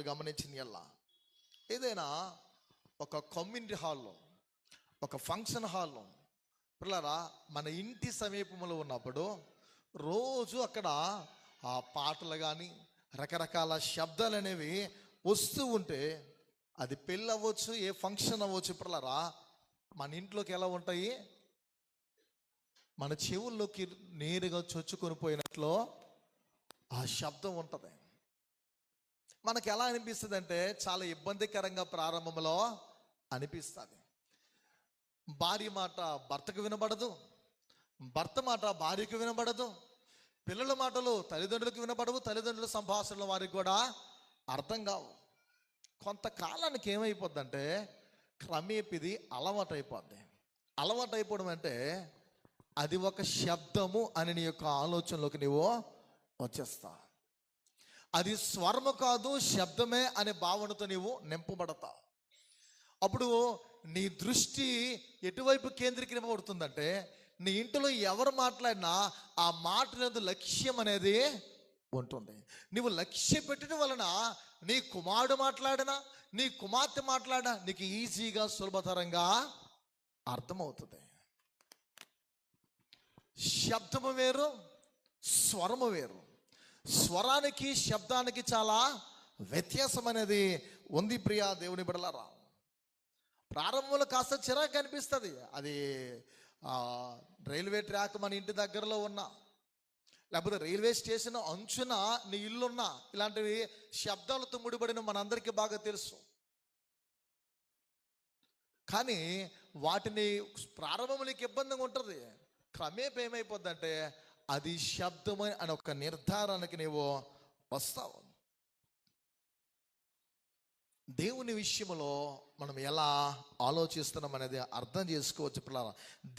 గమనించింది ఎలా, ఏదైనా ఒక కమ్యూనిటీ హాల్లో, ఒక ఫంక్షన్ హాల్లో పిల్లరా మన ఇంటి సమీపంలో ఉన్నప్పుడు రోజు అక్కడ ఆ పాటలు కానీ రకరకాల శబ్దాలు అనేవి వస్తూ ఉంటే, అది పెళ్ళి అవ్వచ్చు, ఏ ఫంక్షన్ అవ్వచ్చు పిల్లరా, మన ఇంట్లోకి ఎలా ఉంటాయి, మన చెవుల్లోకి నేరుగా చొచ్చుకొని పోయినట్లు ఆ శబ్దం ఉంటుంది. మనకు ఎలా అనిపిస్తుంది అంటే చాలా ఇబ్బందికరంగా ప్రారంభంలో అనిపిస్తుంది. భార్య మాట భర్తకు వినబడదు, భర్త మాట భార్యకు వినబడదు, పిల్లల మాటలు తల్లిదండ్రులకు వినబడవు, తల్లిదండ్రుల సంభాషణలు వారికి కూడా అర్థం కావు. కొంతకాలానికి ఏమైపోద్ది అంటే క్రమేపిది అలవాటు అయిపోద్ది. అలవాటు అయిపోవడం అంటే అది ఒక శబ్దము అని నీ యొక్క ఆలోచనలోకి నీవు వచ్చేస్తా. అది స్వరము కాదు, శబ్దమే అనే భావనతో నీవు నింపబడతావు. అప్పుడు నీ దృష్టి ఎటువైపు కేంద్రీకరింపబడుతుందంటే, నీ ఇంటిలో ఎవరు మాట్లాడినా ఆ మాటలందు లక్ష్యం అనేది ఉంటుంది. నువ్వు లక్ష్యం పెట్టడం వలన నీ కుమారుడు మాట్లాడినా, నీ కుమార్తె మాట్లాడినా నీకు ఈజీగా సులభతరంగా అర్థమవుతుంది. శబ్దము వేరు, స్వరము వేరు. స్వరానికి శబ్దానికి చాలా వ్యత్యాసం అనేది ఉంది ప్రియా దేవుని బిడ్డలారా. ప్రారంభంలో కాస్త చిరాకు అనిపిస్తుంది. అది రైల్వే ట్రాక్ మన ఇంటి దగ్గరలో ఉన్నా, లేకపోతే రైల్వే స్టేషన్ అంచున నీ ఇల్లున్నా, ఇలాంటివి శబ్దాలతో ముడిపడిన మనందరికీ బాగా తెలుసు. కానీ వాటిని ప్రారంభంలో నీకు ఇబ్బందిగా ఉంటుంది. క్రమేపీ ఏమైపోద్ది అంటే అది శబ్దమే అని ఒక నిర్ధారణకి నీవు వస్తావు. దేవుని విషయంలో మనం ఎలా ఆలోచిస్తున్నాం అనేది అర్థం చేసుకోవచ్చు పిల్లల.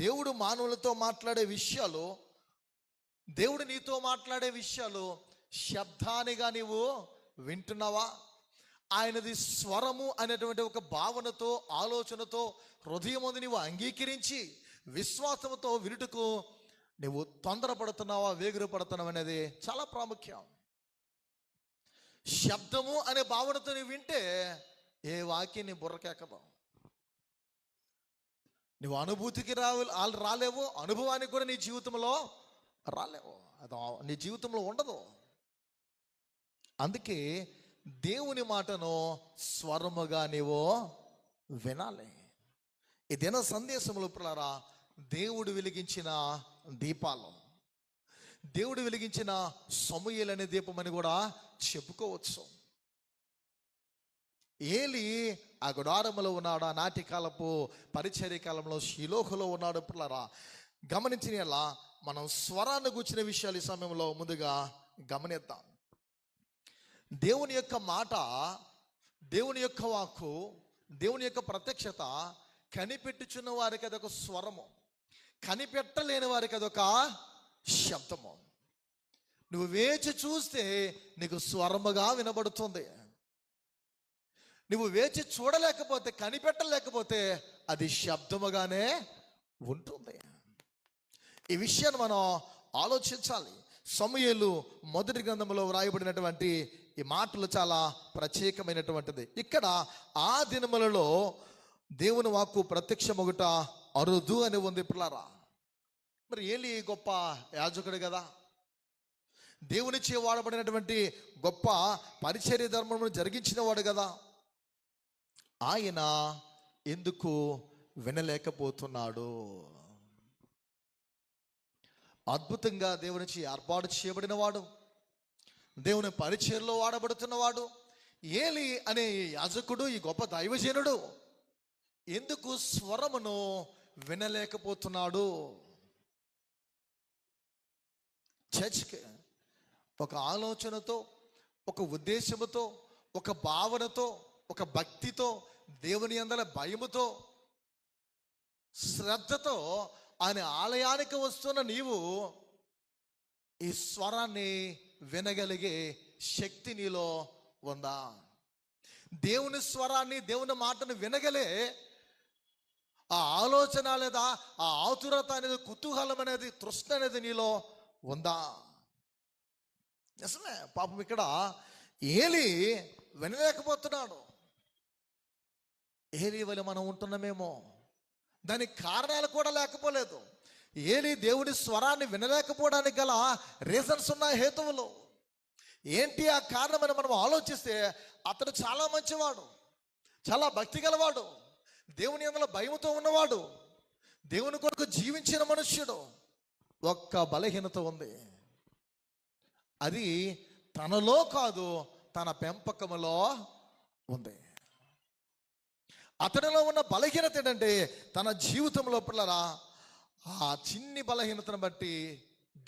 దేవుడు మానవులతో మాట్లాడే విషయాలు, దేవుడు నీతో మాట్లాడే విషయాలు శబ్దానిగా నీవు వింటున్నావా? ఆయనది స్వరము అనేటువంటి ఒక భావనతో, ఆలోచనతో హృదయం ముందు నీవు అంగీకరించి విశ్వాసంతో వినుటకు నువ్వు తొందరపడుతున్నావా, వేగిరపడుతున్నావు అనేది చాలా ప్రాముఖ్యం. శబ్దము అనే భావనతో నువ్వు వింటే ఏ వాక్యం నీ బుర్రకెక్కదు. నువ్వు అనుభూతికి రాలేవు, అనుభవానికి కూడా నీ జీవితంలో రాలేవు, అది నీ జీవితంలో ఉండదు. అందుకే దేవుని మాటను స్వరముగా నీవు వినాలి. ఈ దిన సందేశములు పిల్లరా, దేవుడు వెలిగించిన దీపాలు, దేవుడు వెలిగించిన సమూయేలు అనే దీపం అని కూడా చెప్పుకోవచ్చు. ఏలి ఆ గుడారములో ఉన్నాడు, ఆ నాటి కాలపు పరిచర్య కాలంలో షిలోహులో ఉన్నాడు. పిల్లరా గమనించిన ఎలా మనం స్వరాన్ని కూర్చున్న విషయాలు ఈ సమయంలో ముందుగా గమనిద్దాం. దేవుని యొక్క మాట, దేవుని యొక్క వాక్కు, దేవుని యొక్క ప్రత్యక్షత కనిపెట్టుచున్న వారికి అదొక స్వరము, కనిపెట్టలేని వారికి అదొక శబ్దము. నువ్వు వేచి చూస్తే నీకు స్వరముగా వినబడుతుంది. నువ్వు వేచి చూడలేకపోతే, కనిపెట్టలేకపోతే అది శబ్దముగానే ఉంటుంది. ఈ విషయాన్ని మనం ఆలోచించాలి. సమూయేలు మొదటి గ్రంథంలో వ్రాయబడినటువంటి ఈ మాటలు చాలా ప్రత్యేకమైనటువంటిది. ఇక్కడ ఆ దినములలో దేవుని వాక్కు ప్రత్యక్షమగుట అరుదు అని ఉంది పిల్లరా. మరి ఏలి గొప్ప యాజకుడు కదా, దేవునిచే వాడబడినటువంటి గొప్ప పరిచర్య ధర్మమును జరిగించిన వాడు కదా. ఆయన ఎందుకు వినలేకపోతున్నాడు? అద్భుతంగా దేవునిచే ఏర్పాటు చేయబడిన వాడు, దేవుని పరిచర్యలో వాడబడుతున్నవాడు ఏలి అనే యాజకుడు, ఈ గొప్ప దైవజనుడు ఎందుకు స్వరమును వినలేకపోతున్నాడు? చర్చ్కి ఒక ఆలోచనతో, ఒక ఉద్దేశముతో, ఒక భావనతో, ఒక భక్తితో, దేవుని యందల భయముతో, శ్రద్ధతో ఆయన ఆలయానికి వస్తున్న నీవు ఈ స్వరాన్ని వినగలిగే శక్తి నీలో ఉందా? దేవుని స్వరాన్ని, దేవుని మాటను వినగలే ఆ ఆలోచన లేదా ఆ ఆతురత అనేది, కుతూహలం అనేది, తృష్ణ అనేది నీలో ఉందా? నిజమే, పాపం ఇక్కడ ఏలి వినలేకపోతున్నాడు. ఏలీ వలె మనం ఉంటున్నామేమో. దానికి కారణాలు కూడా లేకపోలేదు. ఏలీ దేవుడి స్వరాన్ని వినలేకపోవడానికి గల రీజన్స్ ఉన్నాయి, హేతువులు. ఏంటి ఆ కారణమని మనం ఆలోచిస్తే, అతడు చాలా మంచివాడు, చాలా భక్తి గలవాడు, దేవుని యందు భయముతో ఉన్నవాడు, దేవుని కొరకు జీవించిన మనుష్యుడు. ఒక్క బలహీనత ఉంది. అది తనలో కాదు, తన పెంపకములో ఉంది. అతనిలో ఉన్న బలహీనత ఏంటంటే, తన జీవితంలో పిల్లరా ఆ చిన్ని బలహీనతను బట్టి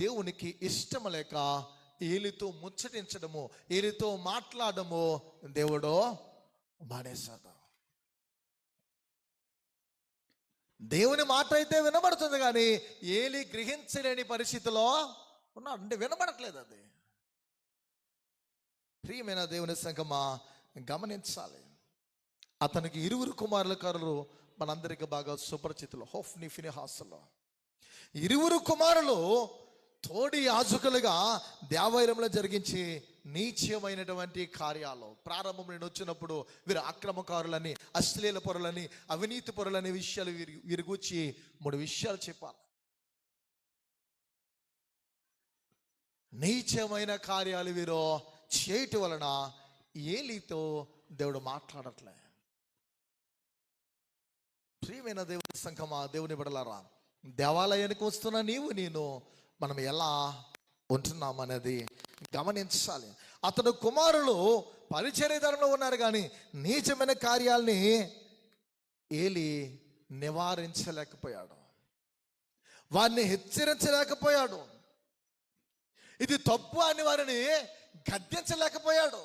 దేవునికి ఇష్టం లేక ఏలితో ముచ్చటించడము, ఏలితో మాట్లాడము దేవుడు మానేశాడు. దేవుని మాట అయితే వినబడుతుంది, కానీ ఏలి గ్రహించలేని పరిస్థితిలో ఉన్నాడు. అంటే వినబడట్లేదు. అది ప్రియమైన దేవుని సంగమా గమనించాలి. అతనికి 2 కుమారులు మనందరికి బాగా సుపరిచితులు, హోఫ్ని, ఫినెహాసులు. 2 కుమారులు తోడి యాజకులుగా దేవాలయంలో జరిగించి నీచమైనటువంటి కార్యాలు. ప్రారంభం నేను వచ్చినప్పుడు వీరు అక్రమకారులని, అశ్లీల పరులని, అవినీతి పరులనే విషయాలు వీరి గురించి 3 విషయాలు చెప్పాలి. నీచమైన కార్యాలు వీరు చేయటం వలన ఏలీతో దేవుడు మాట్లాడట్లే. ప్రియమైన దేవుని సంఘమా, దేవుని బిడ్డలారా, దేవాలయానికి వస్తున్న నీవు నేను మనం ఎలా ఉంటున్నాం అనేది గమనించాలి. అతను కుమారులు పరిచర్యధరంలో ఉన్నారు, కానీ నీచమైన కార్యాల్ని ఏలి నివారించలేకపోయాడు, వారిని హెచ్చరించలేకపోయాడు. ఇది తప్పు అని వారిని గద్దించలేకపోయాడు.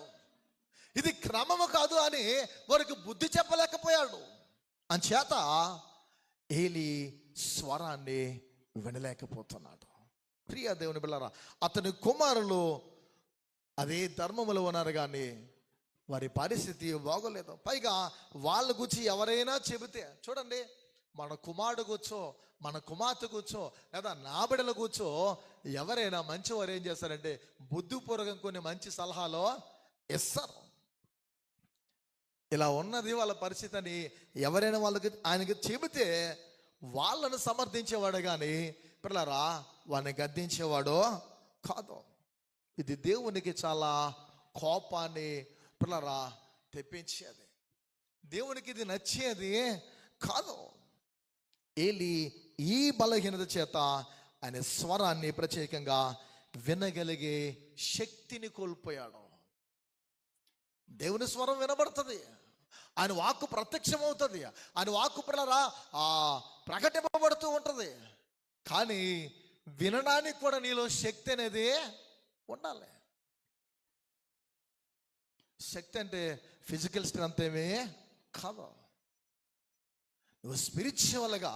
ఇది క్రమము కాదు అని వారికి బుద్ధి చెప్పలేకపోయాడు. అంచేత ఏలి స్వరాన్ని వినలేకపోతున్నాడు. ప్రియ దేవుని బిడ్డలారా, అతని కుమారులు అదే ధర్మములో ఉన్నారు, కానీ వారి పరిస్థితి బాగోలేదు. పైగా వాళ్ళ గురించి ఎవరైనా చెబితే, చూడండి, మన కుమారుడు కూర్చో, మన కుమార్తె కూర్చో, లేదా నా బిడ్డల కూర్చో, ఎవరైనా మంచివారు ఏం చేస్తారంటే బుద్ధిపూర్వకం కొన్ని మంచి సలహాలు ఇస్తారు. ఇలా ఉన్నది వాళ్ళ పరిస్థితి అని ఎవరైనా ఆయనకి చెబితే వాళ్ళను సమర్థించేవాడు, కానీ పిల్లరా వాడిని గద్దించేవాడు కాదు. ఇది దేవునికి చాలా కోపాన్ని పిల్లరా తెప్పించేది. దేవునికి ఇది నచ్చేది కాదు. ఏలి ఈ బలహీనత చేత ఆయన స్వరాన్ని ప్రత్యేకంగా వినగలిగే శక్తిని కోల్పోయాడు. దేవుని స్వరం వినబడుతుంది, ఆయన వాక్కు ప్రత్యక్షమవుతుంది, ఆయన వాక్కు పిల్లరా ప్రకటింపబడుతూ ఉంటుంది, కానీ వినడానికి కూడా నీలో శక్తి అనేది ఉండాలి. శక్తి అంటే ఫిజికల్ స్ట్రెంత్ ఏమీ కాదు. నువ్వు స్పిరిచువల్గా,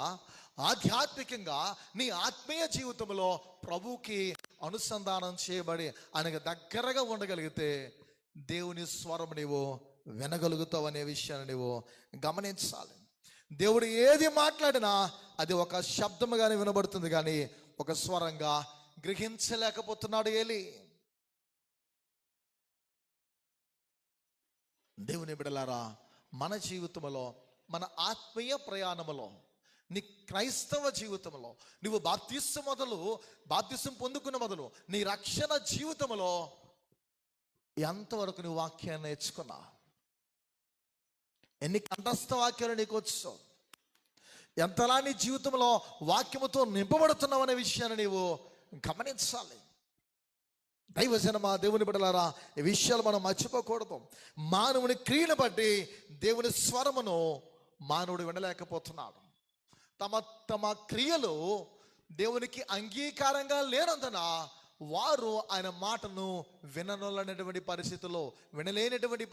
ఆధ్యాత్మికంగా నీ ఆత్మీయ జీవితంలో ప్రభువుకి అనుసంధానం చేయబడి ఆయనకు దగ్గరగా ఉండగలిగితే దేవుని స్వరం నీవు వినగలుగుతావు అనే విషయాన్ని నీవు గమనించాలి. దేవుడు ఏది మాట్లాడినా అది ఒక శబ్దముగానే వినబడుతుంది, కానీ ఒక స్వరంగా గ్రహించలేకపోతున్నాడు ఏలి. దేవుని బిడ్డలారా, మన జీవితంలో, మన ఆత్మీయ ప్రయాణములో, నీ క్రైస్తవ జీవితంలో నువ్వు బాప్తిసం పొందుకున్న మొదలు నీ రక్షణ జీవితంలో ఎంతవరకు నువ్వు వాక్యాన్ని నేర్చుకున్నా, ఎన్ని కంఠస్థ వాక్యాలు నీకు వచ్చు, ఎంతలా నీ జీవితంలో వాక్యముతో నింపబడుతున్నావు అనే విషయాన్ని నీవు గమనించాలి. దైవజనమా, దేవుని బిడ్డలారా, ఈ విషయాలు మనం మర్చిపోకూడదు. మానవుని క్రియను బట్టి దేవుని స్వరమును మానవుడు వినలేకపోతున్నాడు. తమ క్రియలు దేవునికి అంగీకారంగా లేనందున వారు ఆయన మాటను వినలేనటువంటి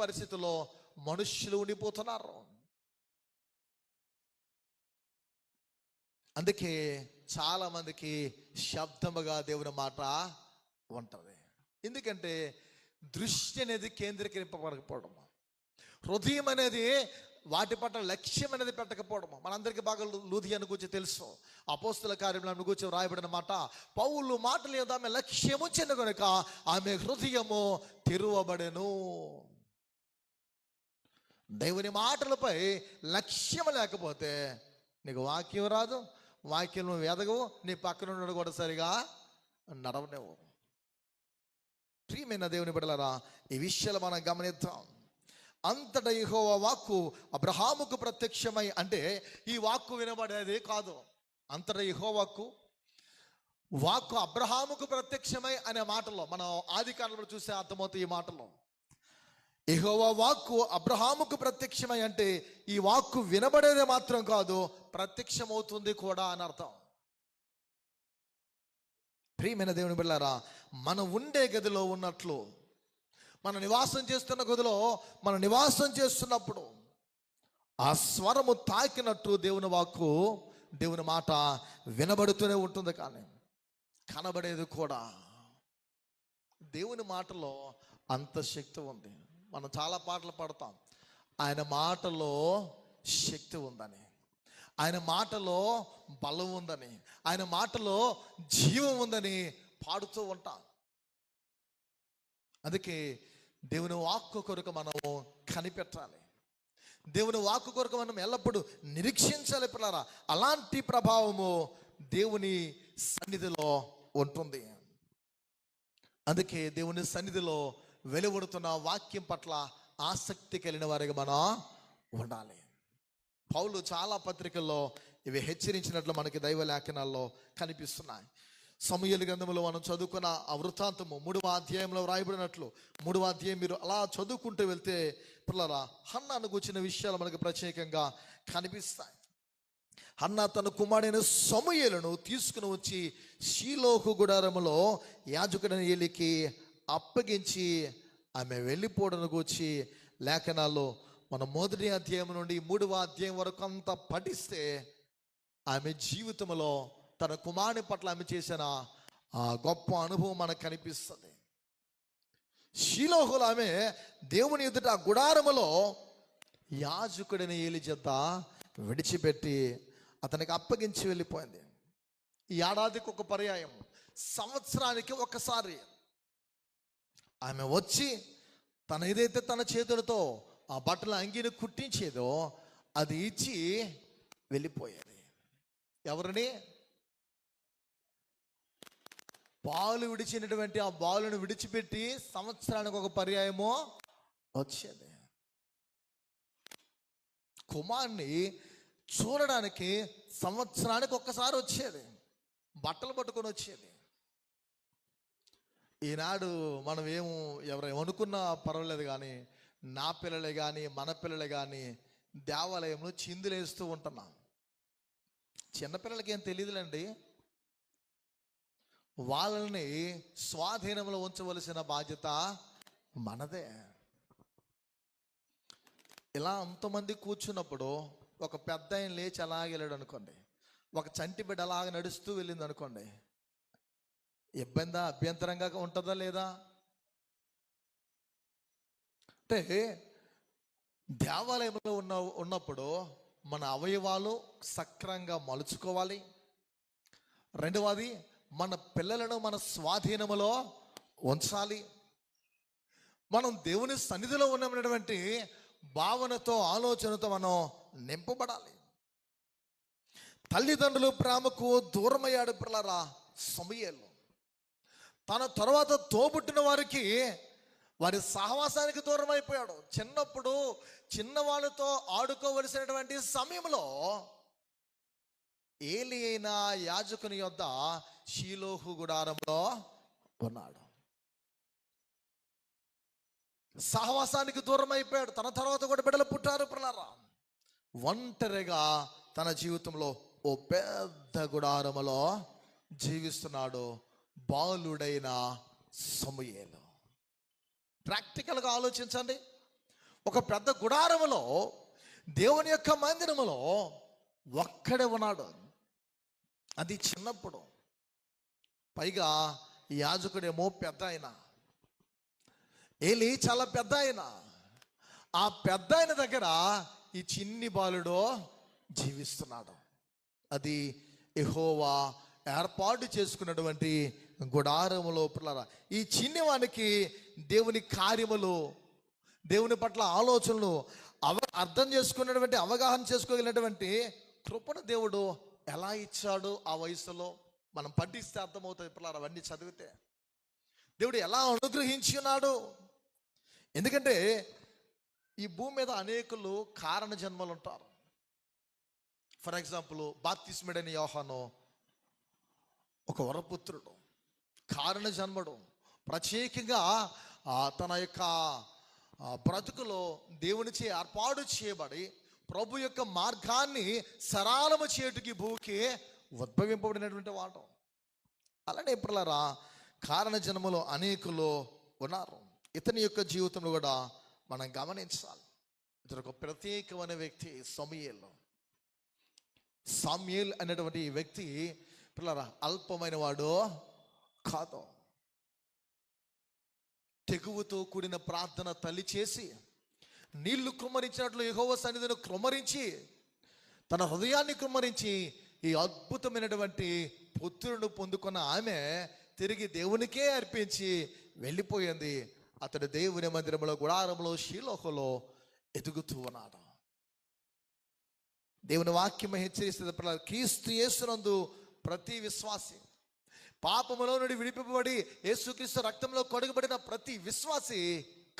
పరిస్థితుల్లో మనుష్యులు ఉండిపోతున్నారు. అందుకే చాలా మందికి శబ్దముగా దేవుని మాట ఉంటుంది. ఎందుకంటే దృష్టి అనేది కేంద్రీకరింపబడకపోవడం, హృదయం అనేది వాటి పట్ల లక్ష్యం అనేది పెట్టకపోవడం. మనందరికీ బాగా లూదియాను గురించి తెలుసు. అపోస్తుల కార్యములను గురించి రాయబడిన మాట, పౌలు మాటలు ఏదో ఆమె లక్ష్యము చెంది కనుక ఆమె హృదయము తెరువబడెను. దేవుని మాటలపై లక్ష్యం లేకపోతే నీకు వాక్యం రాదు, వాక్యం నువ్వు ఎదగవు, నీ పక్కన ఉన్నాడు కూడా సరిగా నడవలేవు. ప్రియమైన దేవుని బిడ్డలారా, ఈ విషయాలు మనం గమనిద్దాం. అంతటా యెహోవా వాక్కు అబ్రహాముకు ప్రత్యక్షమై, అంటే ఈ వాక్కు వినబడేది కాదు. అంతటా యెహోవా వాక్కు అబ్రహాముకు ప్రత్యక్షమై అనే మాటలో మనం ఆది కాలంలో చూసే అర్థమవుతాయి. ఈ మాటలో యెహోవా వాక్కు అబ్రహాముకు ప్రత్యక్షమై అంటే ఈ వాక్కు వినబడేదే మాత్రం కాదు, ప్రత్యక్షమవుతుంది కూడా అని అర్థం. ప్రియమైన దేవుని బిడ్డలారా, మనం ఉండే గదిలో ఉన్నట్లు, మన నివాసం చేస్తున్న గదిలో మనం నివాసం చేస్తున్నప్పుడు ఆ స్వరము తాకినట్టు దేవుని వాక్కు, దేవుని మాట వినబడుతూనే ఉంటుంది, కానీ కనబడేది కూడా. దేవుని మాటలో అంత శక్తి ఉంది. మనం చాలా పాటలు పాడతాం, ఆయన మాటలో శక్తి ఉందని, ఆయన మాటలో బలం ఉందని, ఆయన మాటలో జీవం ఉందని పాడుతూ ఉంటాం. అందుకే దేవుని వాక్కు కొరకు మనము కనిపెట్టాలి, దేవుని వాక్కు కొరకు మనం ఎల్లప్పుడూ నిరీక్షించాలి పిల్లరా. అలాంటి ప్రభావము దేవుని సన్నిధిలో ఉంటుంది. అందుకే దేవుని సన్నిధిలో వెలువడుతున్న వాక్యం పట్ల ఆసక్తి కలిగిన వారిగా మనం ఉండాలి. పౌలు చాలా పత్రికల్లో ఇవి హెచ్చరించినట్లు మనకి దైవ లేఖనాల్లో కనిపిస్తున్నాయి. సమూయేలు గ్రంథంలో మనం చదువుకున్న ఆ వృత్తాంతము 3వ అధ్యాయంలో వ్రాయబడినట్లు 3వ అధ్యాయం మీరు అలా చదువుకుంటూ వెళ్తే పిల్లరా, హన్నాను కూర్చిన విషయాలు మనకు ప్రత్యేకంగా కనిపిస్తాయి. హన్నా తన కుమారుడైన సమూయేలును తీసుకుని వచ్చి షీలోహు గుడారములో యాజకుడైన ఏలీకి అప్పగించి ఆమె వెళ్ళిపోవడం గురించి లేఖనాల్లో మనం 1వ అధ్యాయం నుండి 3వ అధ్యాయం వరకు అంతా పఠిస్తే ఆమె జీవితంలో తన కుమారుని పట్ల ఆమె చేసిన ఆ గొప్ప అనుభవం మనకు కనిపిస్తుంది. షీలోహులో ఆమె దేవుని ఎదుట ఆ గుడారములో యాజకుడైన ఏలీ చేత విడిచిపెట్టి అతనికి అప్పగించి వెళ్ళిపోయింది. ఈ ఏడాదికి ఒక పర్యాయం, సంవత్సరానికి ఒకసారి ఆమె వచ్చి తన ఏదైతే తన చేతులతో ఆ బట్టల అంగీని కుట్టించేదో అది ఇచ్చి వెళ్ళిపోయేది. ఎవరిని? బాలు విడిచినటువంటి ఆ బాలును విడిచిపెట్టి సంవత్సరానికి ఒక పర్యాయమో వచ్చేది. కుమారుని చూడడానికి సంవత్సరానికి ఒక్కసారి వచ్చేది, బట్టలు పట్టుకొని వచ్చేది. ఈనాడు మనం ఎవరు ఏమనుకున్నా పర్వాలేదు, కానీ నా పిల్లలే కానీ మన పిల్లలే కానీ దేవాలయంలో చిందులేస్తూ ఉంటున్నాం. చిన్నపిల్లలకి ఏం తెలియదులేండి, వాళ్ళని స్వాధీనంలో ఉంచవలసిన బాధ్యత మనదే. ఇలా అంతమంది కూర్చున్నప్పుడు ఒక పెద్ద ఆయన లేచి అలాగే వెళ్ళాడు అనుకోండి, ఒక చంటి బిడ్డ అలాగ నడుస్తూ వెళ్ళింది అనుకోండి, అభ్యంతరంగా ఉంటుందా లేదా? అంటే దేవాలయంలో ఉన్నప్పుడు మన అవయవాలు సక్రంగా మలుచుకోవాలి. రెండవది, మన పిల్లలను మన స్వాధీనములో ఉంచాలి. మనం దేవుని సన్నిధిలో ఉన్నటువంటి భావనతో, ఆలోచనతో మనం నింపబడాలి. తల్లిదండ్రులు ప్రేమకు దూరమయ్యాడు పిల్లరా సమూయేలు. తన తర్వాత తోబుట్టిన వారికి, వారి సహవాసానికి దూరం అయిపోయాడు. చిన్నప్పుడు చిన్నవాళ్ళతో ఆడుకోవలసినటువంటి సమయంలో ఏలీ అయిన యాజకుని యొద్ద షీలోహు గుడారంలో ఉన్నాడు. సహవాసానికి దూరం అయిపోయాడు. తన తర్వాత కూడా బిడ్డలు పుట్టారు పిల్లరా. ఒంటరిగా తన జీవితంలో ఓ పెద్ద గుడారములో జీవిస్తున్నాడు బాలుడైన సమూయేలు. ప్రాక్టికల్గా ఆలోచించండి. ఒక పెద్ద గుడారములో, దేవుని యొక్క మందిరములో ఒక్కడే ఉన్నాడు. అది చిన్నప్పుడు. పైగా యాజకుడేమో పెద్ద ఆయన, ఏలీ చాలా పెద్ద ఆయన. ఆ పెద్ద ఆయన దగ్గర ఈ చిన్ని బాలుడు జీవిస్తున్నాడు. అది యెహోవా ఏర్పాటు చేసుకున్నటువంటి గుడారములో పిల్లరా. ఈ చిన్నవానికి దేవుని కార్యములు, దేవుని పట్ల ఆలోచనలు, అర్థం చేసుకున్నటువంటి, అవగాహన చేసుకోగలిగినటువంటి కృపను దేవుడు ఎలా ఇచ్చాడు ఆ వయసులో మనం పఠిస్తే అర్థమవుతుంది. ఇప్పుడు అవన్నీ చదివితే దేవుడు ఎలా అనుగ్రహించి ఉన్నాడు. ఎందుకంటే ఈ భూమి మీద అనేకులు కారణ జన్మలు ఉంటారు. ఫర్ ఎగ్జాంపుల్, బాప్తిస్ముడైన యోహాను ఒక వరపుత్రుడు, కారణ జన్మడు. ప్రత్యేకంగా తన యొక్క బ్రతుకులో దేవునిచే ఏర్పాటు చేయబడి ప్రభు యొక్క మార్గాన్ని సరళము చేటుకి భూకి ఉద్భవింపబడినటువంటి వాడు. అలానే ఇప్పుడులారా కారణ జన్మలో అనేకులు ఉన్నారు. ఇతని యొక్క జీవితంలో కూడా మనం గమనించాలి. ఇతను ఒక ప్రత్యేకమైన వ్యక్తి సామ్యేల్ అనేటువంటి వ్యక్తి పిల్లరా అల్పమైన వాడు కాదు. తెగువతో కూడిన ప్రార్థన తల్లి చేసి నీళ్లు కృమ్మరించినట్లు యెహోవా సన్నిధిని కృమ్మరించి తన హృదయాన్ని కృమ్మరించి ఈ అద్భుతమైనటువంటి పుత్రుడు పొందుకున్న ఆమె తిరిగి దేవునికే అర్పించి వెళ్ళిపోయింది. అతడు దేవుని మందిరంలో, గుడారంలో, షీలోహులో ఎదుగుతూ ఉన్నాడు. దేవుని వాక్యం హెచ్చరిస్తుంది, క్రీస్తు యేసునందు ప్రతి విశ్వాసి, పాపములో నుండి విడిపింపబడి యేసుక్రీస్తు రక్తంలో కడుగబడిన ప్రతి విశ్వాసి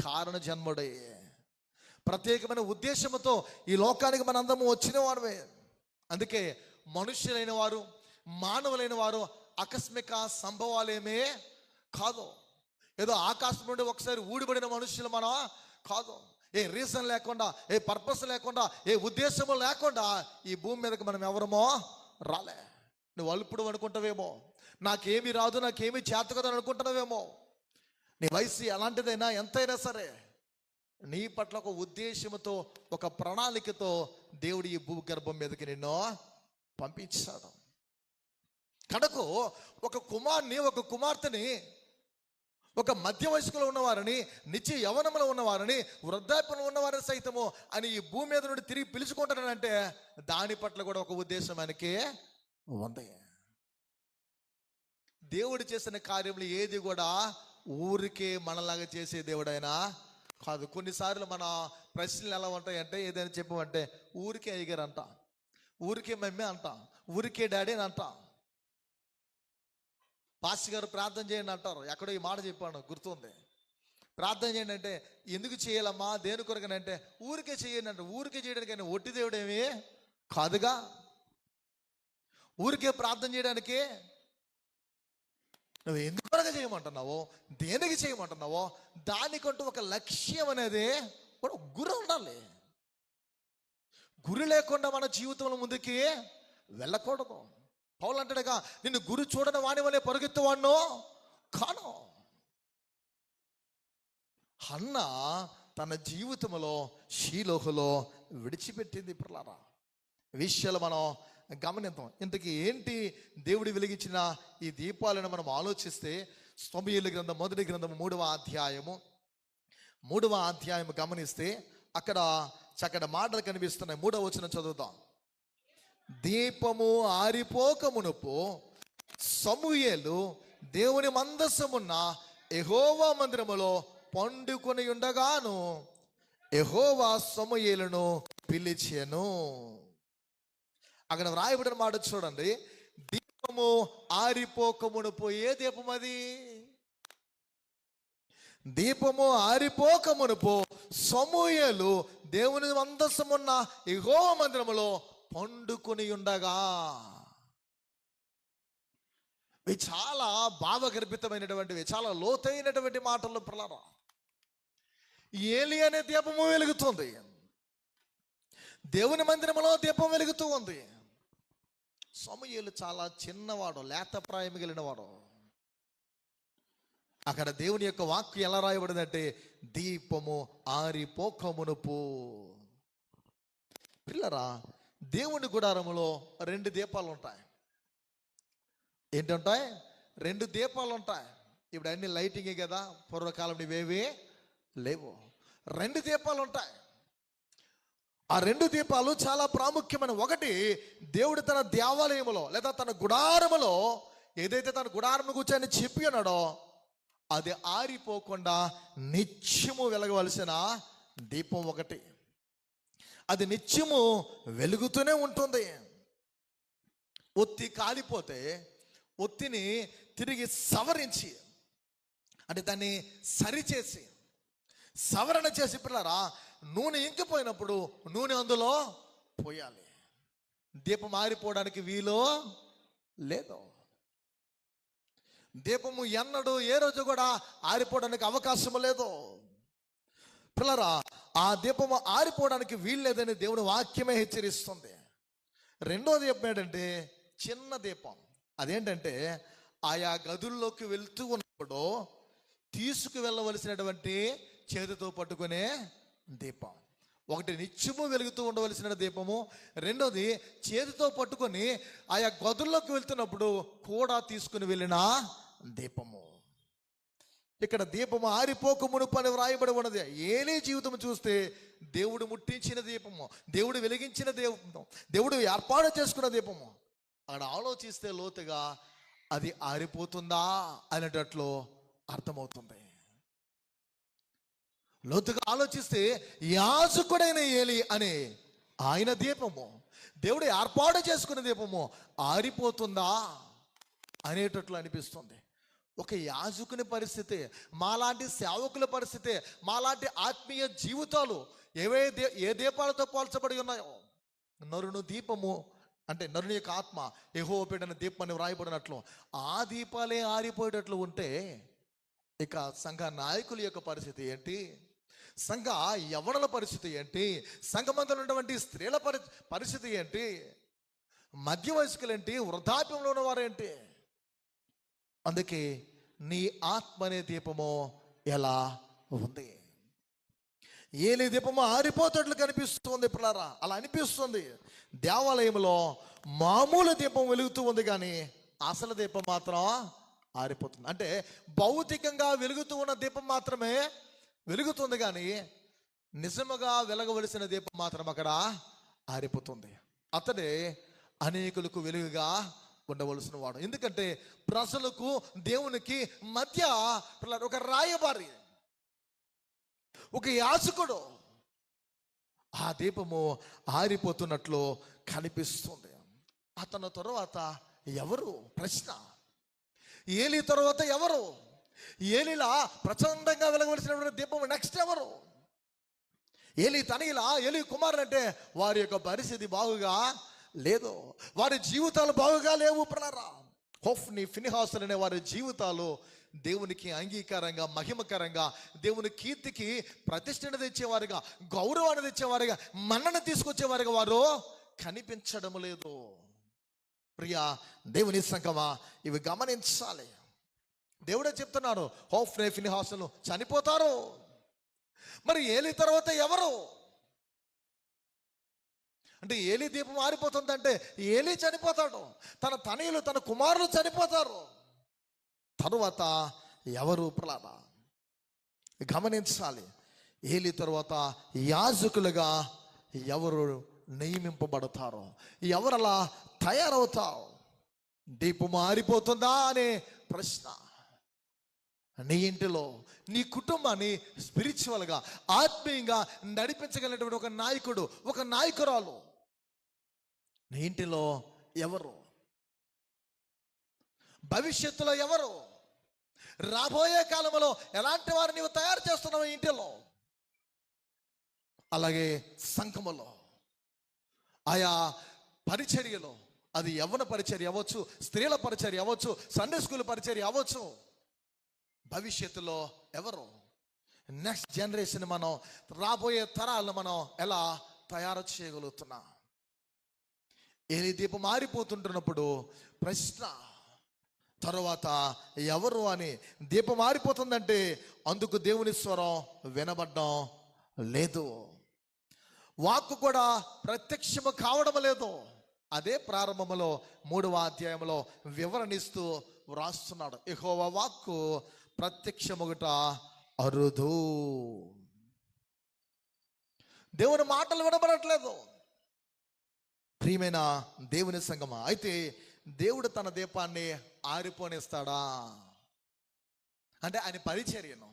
కారణ జన్ముడే. ప్రత్యేకమైన ఉద్దేశంతో ఈ లోకానికి మనందరము వచ్చిన వారమే. అందుకే మనుష్యులైన వారు, మానవులైన వారు ఆకస్మిక సంభవాలేమే కాదు. ఏదో ఆకాశం నుండి ఒకసారి ఊడిపడిన మనుషులు మనం కాదు. ఏ రీజన్ లేకుండా, ఏ పర్పస్ లేకుండా, ఏ ఉద్దేశము లేకుండా ఈ భూమి మీదకి మనం ఎవరమో రాలే. నువ్వు అల్పుడు అనుకుంటావేమో, నాకేమీ రాదు, నాకేమీ చేత కదా అనుకుంటున్నావేమో. నీ వయసు ఎలాంటిదైనా, ఎంతైనా సరే నీ పట్ల ఒక ఉద్దేశంతో, ఒక ప్రణాళికతో దేవుడు ఈ భూగర్భం మీదకి నిన్ను పంపించాడు. కనుక ఒక కుమార్ని, ఒక కుమార్తెని, ఒక మధ్య వయస్కులో ఉన్నవారిని, నిత్య యవనంలో ఉన్నవారిని, వృద్ధాప్యంలో ఉన్నవారిని సైతము అని ఈ భూమి మీద నుండి తిరిగి పిలుచుకుంటానంటే దాని పట్ల కూడా ఒక ఉద్దేశం ఆయనకి ఉంది. దేవుడు చేసిన కార్యములు ఏది కూడా ఊరికే మనలాగా చేసే దేవుడైనా కాదు. కొన్నిసార్లు మన ప్రశ్నలు ఎలా ఉంటాయంటే, ఏదైనా చెప్పమంటే ఊరికే అయ్యగారు అంట, ఊరికే మమ్మీ అంట, ఊరికే డాడీ అని అంట. పాస్టర్ గారు ప్రార్థన చేయండి అంటారు. ఎక్కడో ఈ మాట చెప్పాను, గుర్తుంది. ప్రార్థన చేయండి అంటే ఎందుకు చేయాలమ్మా, దేని కొరకనంటే ఊరికే చేయండి అంటే, ఊరికే చేయడానికి ఒట్టి దేవుడేమి కాదుగా. ఊరికే ప్రార్థన చేయడానికి నువ్వు ఎందుకు కొరగా చేయమంటున్నావో, దేనికి చేయమంటున్నావో దానికంటూ ఒక లక్ష్యం అనేది కూడా గురి ఉండాలి. గురి లేకుండా మన జీవితంలో ముందుకి వెళ్ళకూడదు. పౌలు అంటాడుగా, నిన్ను గురి చూడని వాని వలె పరుగెత్తువాడినో కాను. హన్న తన జీవితంలో షీలోహులో విడిచిపెట్టింది. పిల్లరా విషయాలు మనం గమనిద్దాం. ఇంతకీ ఏంటి దేవుడు వెలిగించిన ఈ దీపాలను మనం ఆలోచిస్తే, సమూయేలు గ్రంథం మొదటి గ్రంథము 3వ అధ్యాయము గమనిస్తే అక్కడ చక్కటి మాటలు కనిపిస్తున్నాయి. 3వ వచనం చదువుతాం. దీపము ఆరిపోక మునుపు సమూయేలు దేవుని మందసమున్న యెహోవా మందిరములో పండుకొని ఉండగాను యెహోవా సమూయేలును పిలిచెను. అక్కడ వ్రాయబడిన మాట చూడండి. దీపము ఆరిపోక మునుపు, ఏ దీపం అది? దీపము ఆరిపోక మునుపు సమూయేలు దేవుని మందసమున్న యెహోవా మందిరములో పండుకొని ఉండగా. ఇవి చాలా భావగర్భితమైనటువంటివి, చాలా లోతైనటువంటి మాటలు. పిల్లరా ఏలి అనే దీపము వెలుగుతుంది, దేవుని మందిరములో దీపం వెలుగుతూ ఉంది. సమూయేలు చాలా చిన్నవాడు, లేతప్రాయం మిగిలినవాడు. అక్కడ దేవుని యొక్క వాక్యం ఎలా రాయబడిందంటే, దీపము ఆరిపోక మునుపు. పిల్లరా దేవుని గుడారములో 2 దీపాలు ఉంటాయి. ఏంటంటాయి? 2 దీపాలు ఉంటాయి. ఇప్పుడు అన్ని లైటింగే కదా, పూర్వకాలం ఇవేవి లేవు. 2 దీపాలు ఉంటాయి. ఆ 2 దీపాలు చాలా ప్రాముఖ్యమైన. ఒకటి, దేవుడు తన దేవాలయములో లేదా తన గుడారములో ఏదైతే తన గుడారము కూర్చొని చెప్పి ఉన్నాడో అది ఆరిపోకుండా నిత్యము వెలగవలసిన దీపం ఒకటి. అది నిత్యము వెలుగుతూనే ఉంటుంది. ఒత్తి కాలిపోతే ఒత్తిని తిరిగి సవరించి, అంటే దాన్ని సరిచేసి సవరణ చేసి పిల్లరా నూనె ఇంకిపోయినప్పుడు నూనె అందులో పోయాలి. దీపం ఆరిపోవడానికి వీలు లేదు. దీపము ఎన్నడూ ఏ రోజు కూడా ఆరిపోవడానికి అవకాశం లేదు పిల్లరా. ఆ దీపము ఆరిపోవడానికి వీలు లేదని దేవుని వాక్యమే హెచ్చరిస్తుంది. రెండో దీపం ఏంటంటే చిన్న దీపం. అదేంటంటే ఆయా గదుల్లోకి వెళ్తూ ఉన్నప్పుడు తీసుకు వెళ్ళవలసినటువంటి చేతితో పట్టుకునే దీపం. ఒకటి నిత్యము వెలుగుతూ ఉండవలసిన దీపము, రెండోది చేతితో పట్టుకొని ఆయా గదుల్లోకి వెళ్తున్నప్పుడు కూడా తీసుకుని వెళ్ళిన దీపము. ఇక్కడ దీపము ఆరిపోక మునుపు అని వ్రాయబడి ఉన్నది. ఏలీ జీవితం చూస్తే దేవుడు ముట్టించిన దీపము, దేవుడు వెలిగించిన దీపము, దేవుడు ఏర్పాటు చేసుకున్న దీపము. అక్కడ ఆలోచిస్తే లోతుగా అది ఆరిపోతుందా అనేటట్లు అర్థమవుతుంది. లోతుగా ఆలోచిస్తే యాజకుడైన ఏలీ అనే ఆయన దీపము, దేవుడు ఏర్పాటు చేసుకున్న దీపము ఆరిపోతుందా అనేటట్లు అనిపిస్తుంది. ఒక యాజకుని పరిస్థితి, మాలాంటి సేవకుల పరిస్థితి, మాలాంటి ఆత్మీయ జీవితాలు ఏ దీపాలతో పోల్చబడి ఉన్నాయో. నరుని దీపము అంటే నరుని యొక్క ఆత్మ యెహోవా పెట్టిన దీపం అని వ్రాయబడినట్లు ఆ దీపాలే ఆరిపోయేటట్లు ఉంటే ఇక సంఘ నాయకుల యొక్క పరిస్థితి ఏంటి? సంఘ యవ్వనుల పరిస్థితి ఏంటి? సంఘమందులో ఉన్నటువంటి స్త్రీల పరిస్థితి ఏంటి? మధ్య వయస్కులేంటి? వృద్ధాప్యంలో ఉన్నవారేంటి? అందుకే నీ ఆత్మ అనే దీపము ఎలా ఉంది? ఏలీ దీపము ఆరిపోతట్లు కనిపిస్తుంది పిల్లరా. అలా అనిపిస్తుంది. దేవాలయంలో మామూలు దీపం వెలుగుతూ ఉంది, కానీ అసలు దీపం మాత్రం ఆరిపోతుంది. అంటే భౌతికంగా వెలుగుతూ ఉన్న దీపం మాత్రమే వెలుగుతుంది, కానీ నిజముగా వెలగవలసిన దీపం మాత్రం అక్కడ ఆరిపోతుంది. అతడే అనేకులకు వెలుగుగా ఉండవలసిన వాడు. ఎందుకంటే ప్రజలకు దేవునికి మధ్య ఒక రాయబారి, ఒక యాజకుడు. ఆ దీపము ఆరిపోతున్నట్లు కనిపిస్తుంది. అతని తర్వాత ఎవరు? ప్రశ్న. ఏలీ తర్వాత ఎవరు? ఏలీలా ప్రచండంగా వెలగవలసినటువంటి దీపం నెక్స్ట్ ఎవరు? ఏలీ తనయులా, ఏలీ కుమారులు అంటే వారి యొక్క పరిస్థితి బాగుగా లేదు, వారి జీవితాలు బాగుగా లేవు పిల్లరా. హోఫ్ని, ఫినెహాసులు అనే వారి జీవితాలు దేవునికి అంగీకారంగా, మహిమకరంగా, దేవుని కీర్తికి ప్రతిష్టను తెచ్చేవారుగా, గౌరవాన్ని తెచ్చేవారుగా, మన్నను తీసుకొచ్చేవారుగా వారు కనిపించడం లేదు. ప్రియా దేవుని సంఘమా, ఇవి గమనించాలి. దేవుడే చెప్తున్నారు, హోఫ్ని, ఫినెహాసులు చనిపోతారు. మరి ఏలీ తర్వాత ఎవరు? అంటే ఏలీ దీపం ఆరిపోతుందంటే ఏలీ చనిపోతాడు, తన తనయులు, తన కుమారులు చనిపోతారు. తరువాత ఎవరు ప్రలాద గమనించాలి. ఏలీ తరువాత యాజకులుగా ఎవరు నియమింపబడతారో, ఎవరలా తయారవుతారు? దీపం ఆరిపోతుందా అనే ప్రశ్న. నీ ఇంటిలో నీ కుటుంబాన్ని స్పిరిచువల్గా, ఆత్మీయంగా నడిపించగలిగినటువంటి ఒక నాయకుడు, ఒక నాయకురాలు నీ ఇంటిలో ఎవరు? భవిష్యత్తులో ఎవరు? రాబోయే కాలంలో ఎలాంటి వారు నీవు తయారు చేస్తున్నావు ఇంటిలో? అలాగే సంఘములో, ఆయా పరిచర్యలో, అది యవ్వన పరిచర్య అవ్వచ్చు, స్త్రీల పరిచర్య అవ్వచ్చు, సండే స్కూల్ పరిచర్య అవ్వచ్చు, భవిష్యత్తులో ఎవరు? నెక్స్ట్ జనరేషన్ మనం, రాబోయే తరాలను మనం ఎలా తయారు చేయగలుగుతున్నాం? ఏలీ దీపం మారిపోతుంటున్నప్పుడు ప్రశ్న, తరువాత ఎవరు అని. దీపం మారిపోతుందంటే అందుకు దేవుని స్వరం వినబడ్డం లేదు, వాక్కు కూడా ప్రత్యక్షము కావడం లేదు. అదే ప్రారంభంలో 3వ అధ్యాయంలో వివరణిస్తూ వ్రాస్తున్నాడు. యెహోవా వాక్కు ప్రత్యక్షముగుట అరుదు. దేవుని మాటలు వినబడట్లేదు. ప్రియమైన దేవుని సంగమా, అయితే దేవుడు తన దీపాన్ని ఆరిపోనిస్తాడా? అంటే ఆయన పరిచర్యను,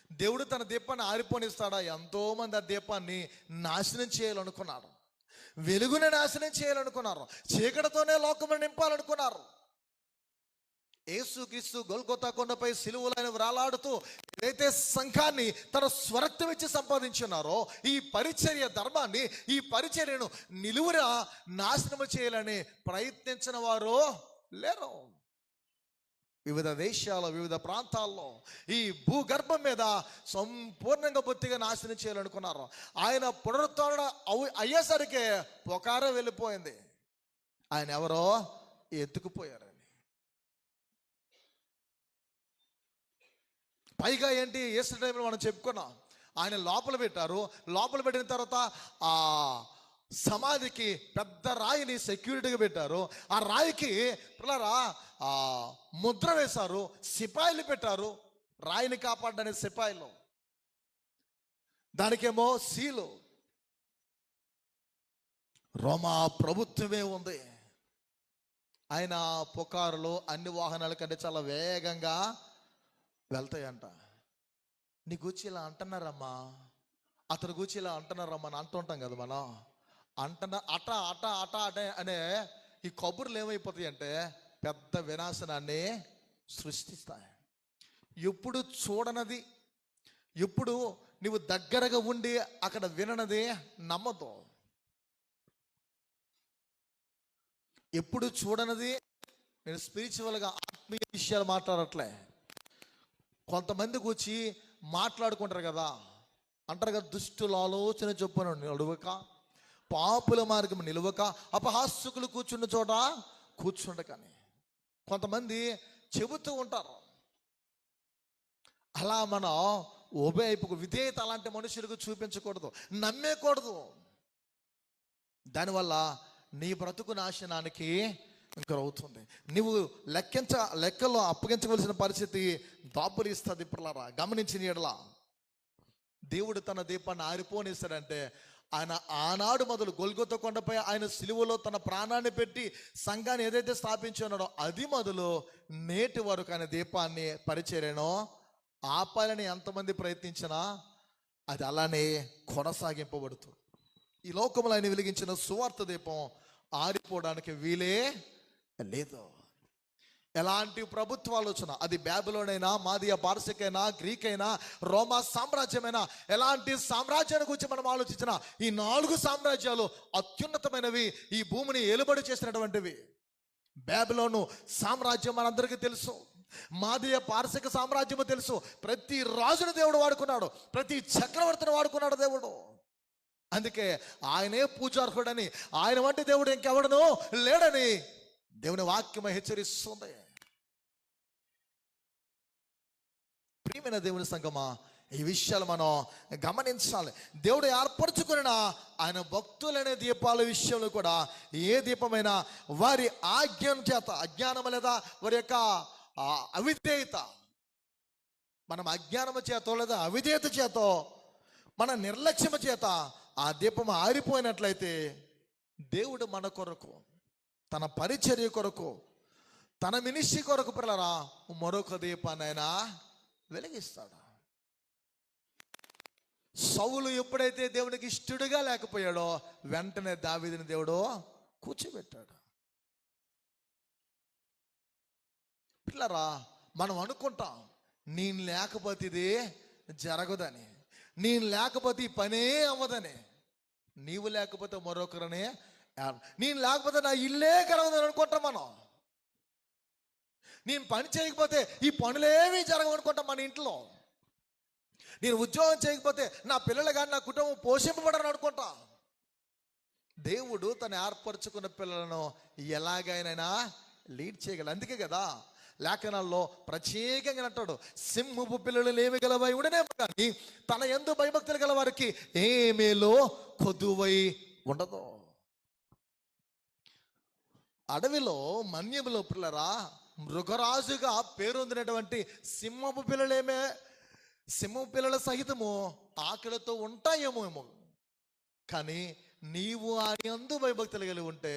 దేవుడు తన దీపాన్ని ఆరిపోనిస్తాడా? ఎంతో మంది ఆ దీపాన్ని నాశనం చేయాలనుకున్నారు, వెలుగుని నాశనం చేయాలనుకున్నారు, చీకటితోనే లోకమును నింపాలనుకున్నారు. యేసుక్రీస్తు గొల్గొతా కొండపై సిలువలైన వ్రాలాడుతూ ఏదైతే సంఘాన్ని తన స్వరక్తం ఇచ్చి సంపాదించున్నారో, ఈ పరిచర్య ధర్మాన్ని, ఈ పరిచర్యను నిలువురా నాశనము చేయాలని ప్రయత్నించిన వారు లేరు. వివిధ దేశాల్లో, వివిధ ప్రాంతాల్లో ఈ భూగర్భం మీద సంపూర్ణంగా బొత్తిగా నాశనం చేయాలనుకున్నారు. ఆయన పునరుద్ధరణ అయ్యేసరికి పొకారం వెళ్ళిపోయింది. ఆయన ఎవరో ఎత్తుకుపోయారు. పైగా ఏంటి, ఈస్టర్ టైంలో మనం చెప్పుకున్నాం, ఆయన లోపల పెట్టారు. లోపల పెట్టిన తర్వాత ఆ సమాధికి పెద్ద రాయిని సెక్యూరిటీగా పెట్టారు. ఆ రాయికి పిల్లరా ముద్ర వేశారు, సిపాయిలు పెట్టారు. రాయిని కాపాడడానికి సిపాయిలు, దానికేమో సీలు. రోమా ప్రభుత్వమే ఉంది. ఆయన పుకారులో అన్ని వాహనాల కంటే చాలా వేగంగా వెళ్తాయంట. నీ గూర్చి ఇలా అంటున్నారమ్మా, అతని గూర్చి ఇలా అంటున్నారమ్మా అని అంటుంటాం కదా మనం. అట అట అట అనే ఈ కబుర్లు ఏమైపోతాయి అంటే పెద్ద వినాశనాన్ని సృష్టిస్తాయి. ఎప్పుడు చూడనది, ఎప్పుడు నువ్వు దగ్గరగా ఉండి అక్కడ విననది నమ్మదు. ఎప్పుడు చూడనది, నేను స్పిరిచువల్గా ఆత్మీయ విషయాలు మాట్లాడట్లే. కొంతమంది కూర్చి మాట్లాడుకుంటారు కదా, అంటారు కదా, దుష్టుల ఆలోచన చొప్పున నడువక, పాపుల మార్గం నిలువక, అపహాస్యకులు కూర్చున్న చోట కూర్చుండకని కొంతమంది చెబుతూ ఉంటారు. అలా మనం ఉభయపు విధేయత అలాంటి మనుషులకు చూపించకూడదు, నమ్మేకూడదు. దానివల్ల నీ బ్రతుకు నాశనానికి అవుతుంది. నువ్వు లెక్కల్లో అప్పగించవలసిన పరిస్థితి దాపురిస్తుంది. పిల్లరా, గమనించిన ఎడల దేవుడు తన దీపాన్ని ఆరిపోనిస్తాడంటే, ఆయన ఆనాడు మొదలు గొల్గొతా కొండపై ఆయన సిలువలో తన ప్రాణాన్ని పెట్టి సంఘాన్ని ఏదైతే స్థాపించున్నాడో అది మొదలు నేటి వరకు ఆయన దీపాన్ని పరిచర్యను ఆపాలని ఎంతమంది ప్రయత్నించినా అది అలానే కొనసాగింపబడుతుంది. ఈ లోకంలో ఆయన వెలిగించిన సువార్త దీపం ఆరిపోవడానికి వీలే లేదు. ఎలాంటి ప్రభుత్వాలు వచ్చినా, అది బైబిలోన్ అయినా, మాదియా పార్సిక్ అయినా, గ్రీక్ అయినా, రోమా సామ్రాజ్యమైనా, ఎలాంటి సామ్రాజ్యాన్ని గురించి మనం ఆలోచించినా ఈ 4 సామ్రాజ్యాలు అత్యున్నతమైనవి, ఈ భూమిని ఏలుబడి చేసినటువంటివి. బైబిలోను సామ్రాజ్యం మనందరికీ తెలుసు, మాదియా పార్సిక్ సామ్రాజ్యము తెలుసు. ప్రతి రాజును దేవుడు వాడుకున్నాడు, ప్రతి చక్రవర్తిని వాడుకున్నాడు దేవుడు. అందుకే ఆయనే పూజార్హుడని, ఆయన వంటి దేవుడు ఇంకెవడను లేడని దేవుని వాక్యం హెచ్చరిస్తుంది. ప్రియమైన దేవుని సంగమా, ఈ విషయాలు మనం గమనించాలి. దేవుడు ఏర్పరచుకున్న ఆయన భక్తులనే దీపాల విషయంలో కూడా ఏ దీపమైనా వారి ఆజ్ఞానం చేత, అజ్ఞానం లేదా వారి యొక్క అవిధేయత, మనం అజ్ఞానము చేతో లేదా అవిధేయత చేతో, మన నిర్లక్ష్యము చేత ఆ దీపం ఆరిపోయినట్లయితే దేవుడు మన కొరకు, తన పరిచర్య కొరకు, తన మినిస్ట్రీ కొరకు పిల్లరా మరొక దీపాన్ని ఆయన వెలిగిస్తాడు. సౌలు ఎప్పుడైతే దేవునికి ఇష్టడుగా లేకపోయాడో వెంటనే దావీదుని దేవుడు కూర్చోబెట్టాడు. పిల్లరా, మనం అనుకుంటాం నేను లేకపోతే ఇది జరగదని, నేను లేకపోతే ఈ పనే అవ్వదని. నీవు లేకపోతే మరొకరనే, నేను లేకపోతే నా ఇల్లే కలవదని అనుకుంటాం మనం. నేను పని చేయకపోతే ఈ పనులేమీ జరగవనుకుంటాం మన ఇంట్లో. నేను ఉద్యోగం చేయకపోతే నా పిల్లలు కానీ నా కుటుంబం పోషింపబడని అనుకుంటా. దేవుడు తను ఏర్పరచుకున్న పిల్లలను ఎలాగైనా లీడ్ చేయగలరు. అందుకే కదా లేఖనాల్లో ప్రత్యేకంగా అంటాడు, సింహపు పిల్లలు ఏమి గలవై ఉండనే కానీ తన యందు భయభక్తులు గల వారికి ఏమేలో కొదువై ఉండదు. అడవిలో మన్యములో పిల్లరా మృగరాజుగా పేరొందినటువంటి సింహపు పిల్లల సహితము ఆకలితో ఉంటాయేమో, కానీ నీవు ఆయన యందు భయభక్తులు కలిగి ఉంటే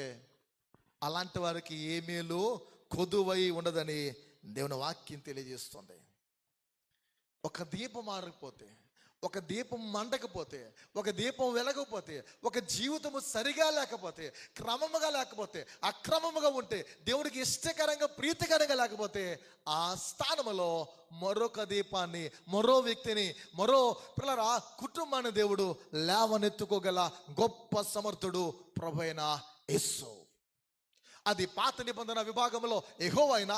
అలాంటి వారికి ఏమేలు కొదువై ఉండదని దేవుని వాక్యం తెలియజేస్తుంది. ఒక దీపం ఆరిపోతే, ఒక దీపం మండకపోతే, ఒక దీపం వెలగకపోతే, ఒక జీవితము సరిగా లేకపోతే, క్రమముగా లేకపోతే, అక్రమముగా ఉంటే, దేవుడికి ఇష్టకరంగా ప్రీతికరంగా లేకపోతే, ఆ స్థానంలో మరొక దీపాన్ని, మరో వ్యక్తిని, మరో పిల్లరా కుటుంబాన్ని దేవుడు లేవనెత్తుకోగల గొప్ప సమర్థుడు ప్రభువైన యేసు. అది పాత నిబంధన విభాగంలో యెహోవా అయినా,